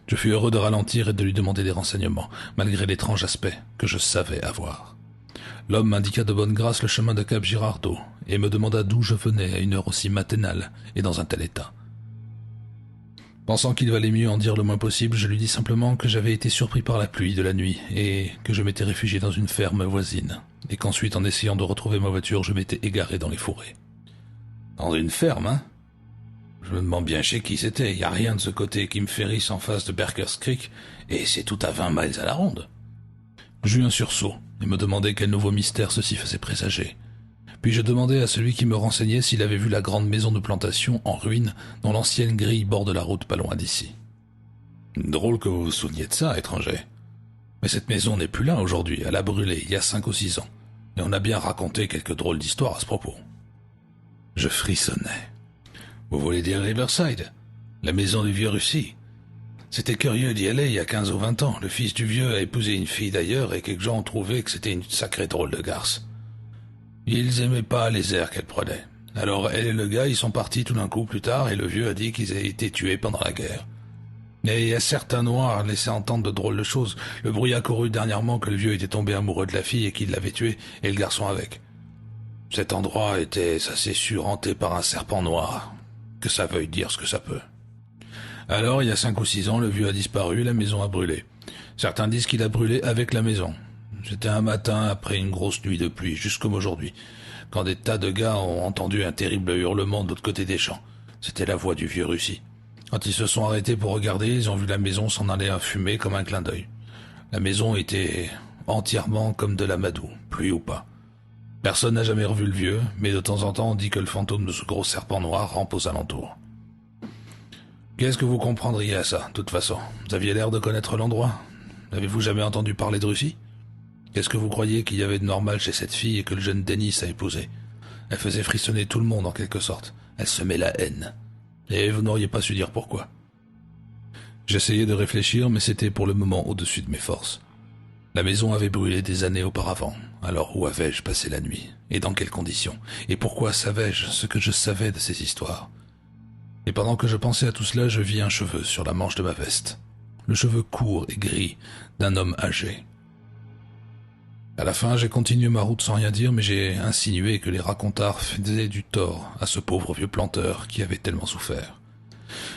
Je fus heureux de ralentir et de lui demander des renseignements, malgré l'étrange aspect que je savais avoir. L'homme m'indiqua de bonne grâce le chemin de Cap Girardeau, et me demanda d'où je venais à une heure aussi matinale et dans un tel état. Pensant qu'il valait mieux en dire le moins possible, je lui dis simplement que j'avais été surpris par la pluie de la nuit, et que je m'étais réfugié dans une ferme voisine, et qu'ensuite, en essayant de retrouver ma voiture, je m'étais égaré dans les fourrés. « Dans une ferme, hein ? Je me demande bien chez qui c'était, y a rien de ce côté qui me Ferris en face de Berkers Creek, et c'est tout à 20 miles à la ronde. » J'eus un sursaut, et me demandai quel nouveau mystère ceci faisait présager. Puis je demandai à celui qui me renseignait s'il avait vu la grande maison de plantation en ruine dont l'ancienne grille borde la route pas loin d'ici. « Drôle que vous vous souveniez de ça, étranger. Mais cette maison n'est plus là aujourd'hui, elle a brûlé il y a 5 ou 6 ans, et on a bien raconté quelques drôles d'histoires à ce propos. » Je frissonnais. « Vous voulez dire Riverside, la maison du vieux Russie? C'était curieux d'y aller il y a 15 ou 20 ans. Le fils du vieux a épousé une fille d'ailleurs et quelques gens ont trouvé que c'était une sacrée drôle de garce. Ils aimaient pas les airs qu'elle prenait. Alors elle et le gars, ils sont partis tout d'un coup plus tard et le vieux a dit qu'ils avaient été tués pendant la guerre. Et il y a certains noirs laissé entendre de drôles de choses. Le bruit a couru dernièrement que le vieux était tombé amoureux de la fille et qu'il l'avait tuée et le garçon avec. Cet endroit était, ça c'est sûr, hanté par un serpent noir. Que ça veuille dire ce que ça peut. Alors, il y a 5 ou 6 ans, le vieux a disparu et la maison a brûlé. Certains disent qu'il a brûlé avec la maison. C'était un matin après une grosse nuit de pluie, juste comme aujourd'hui, quand des tas de gars ont entendu un terrible hurlement de l'autre côté des champs. C'était la voix du vieux Russie. Quand ils se sont arrêtés pour regarder, ils ont vu la maison s'en aller à fumer comme un clin d'œil. La maison était entièrement comme de l'amadou, pluie ou pas. Personne n'a jamais revu le vieux, mais de temps en temps on dit que le fantôme de ce gros serpent noir rampe aux alentours. Qu'est-ce que vous comprendriez à ça, de toute façon? Vous aviez l'air de connaître l'endroit. N'avez-vous jamais entendu parler de Russie? Qu'est-ce que vous croyez qu'il y avait de normal chez cette fille et que le jeune Denis a épousé? Elle faisait frissonner tout le monde en quelque sorte. Elle semait la haine. Et vous n'auriez pas su dire pourquoi. J'essayais de réfléchir, mais c'était pour le moment au-dessus de mes forces. La maison avait brûlé des années auparavant. Alors où avais-je passé la nuit? Et dans quelles conditions? Et pourquoi savais-je ce que je savais de ces histoires? Et pendant que je pensais à tout cela, je vis un cheveu sur la manche de ma veste. Le cheveu court et gris d'un homme âgé. À la fin, j'ai continué ma route sans rien dire, mais j'ai insinué que les racontars faisaient du tort à ce pauvre vieux planteur qui avait tellement souffert.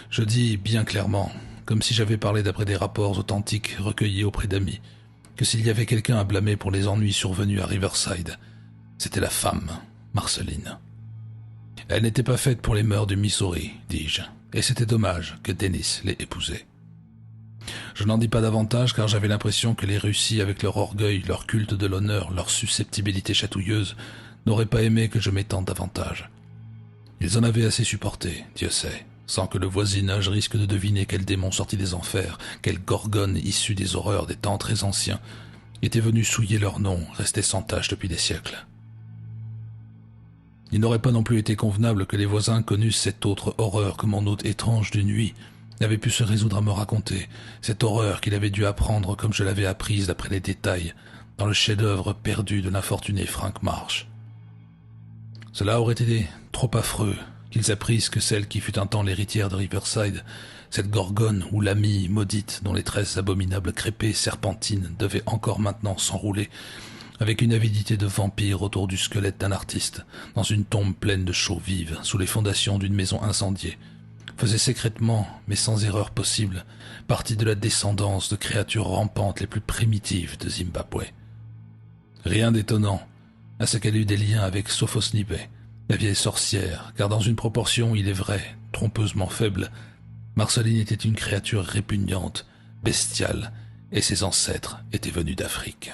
Je dis bien clairement, comme si j'avais parlé d'après des rapports authentiques recueillis auprès d'amis, que s'il y avait quelqu'un à blâmer pour les ennuis survenus à Riverside, c'était la femme, Marceline. Elle n'était pas faite pour les mœurs du Missouri, dis-je, et c'était dommage que Dennis l'ait épousée. Je n'en dis pas davantage car j'avais l'impression que les Russis, avec leur orgueil, leur culte de l'honneur, leur susceptibilité chatouilleuse, n'auraient pas aimé que je m'étende davantage. Ils en avaient assez supporté, Dieu sait, sans que le voisinage risque de deviner quel démon sorti des enfers, quelle gorgone issue des horreurs des temps très anciens, était venu souiller leur nom, resté sans tache depuis des siècles. Il n'aurait pas non plus été convenable que les voisins connussent cette autre horreur que mon hôte étrange d'une nuit n'avait pu se résoudre à me raconter, cette horreur qu'il avait dû apprendre comme je l'avais apprise d'après les détails, dans le chef-d'œuvre perdu de l'infortuné Frank Marsh. Cela aurait été trop affreux qu'ils apprissent que celle qui fut un temps l'héritière de Riverside, cette gorgone ou l'amie maudite dont les tresses abominables crêpées serpentines devaient encore maintenant s'enrouler, avec une avidité de vampire autour du squelette d'un artiste, dans une tombe pleine de chaux vives, sous les fondations d'une maison incendiée, faisait secrètement, mais sans erreur possible, partie de la descendance de créatures rampantes les plus primitives de Zimbabwe. Rien d'étonnant à ce qu'elle eût des liens avec Sophosnipe, la vieille sorcière, car dans une proportion, il est vrai, trompeusement faible, Marceline était une créature répugnante, bestiale, et ses ancêtres étaient venus d'Afrique.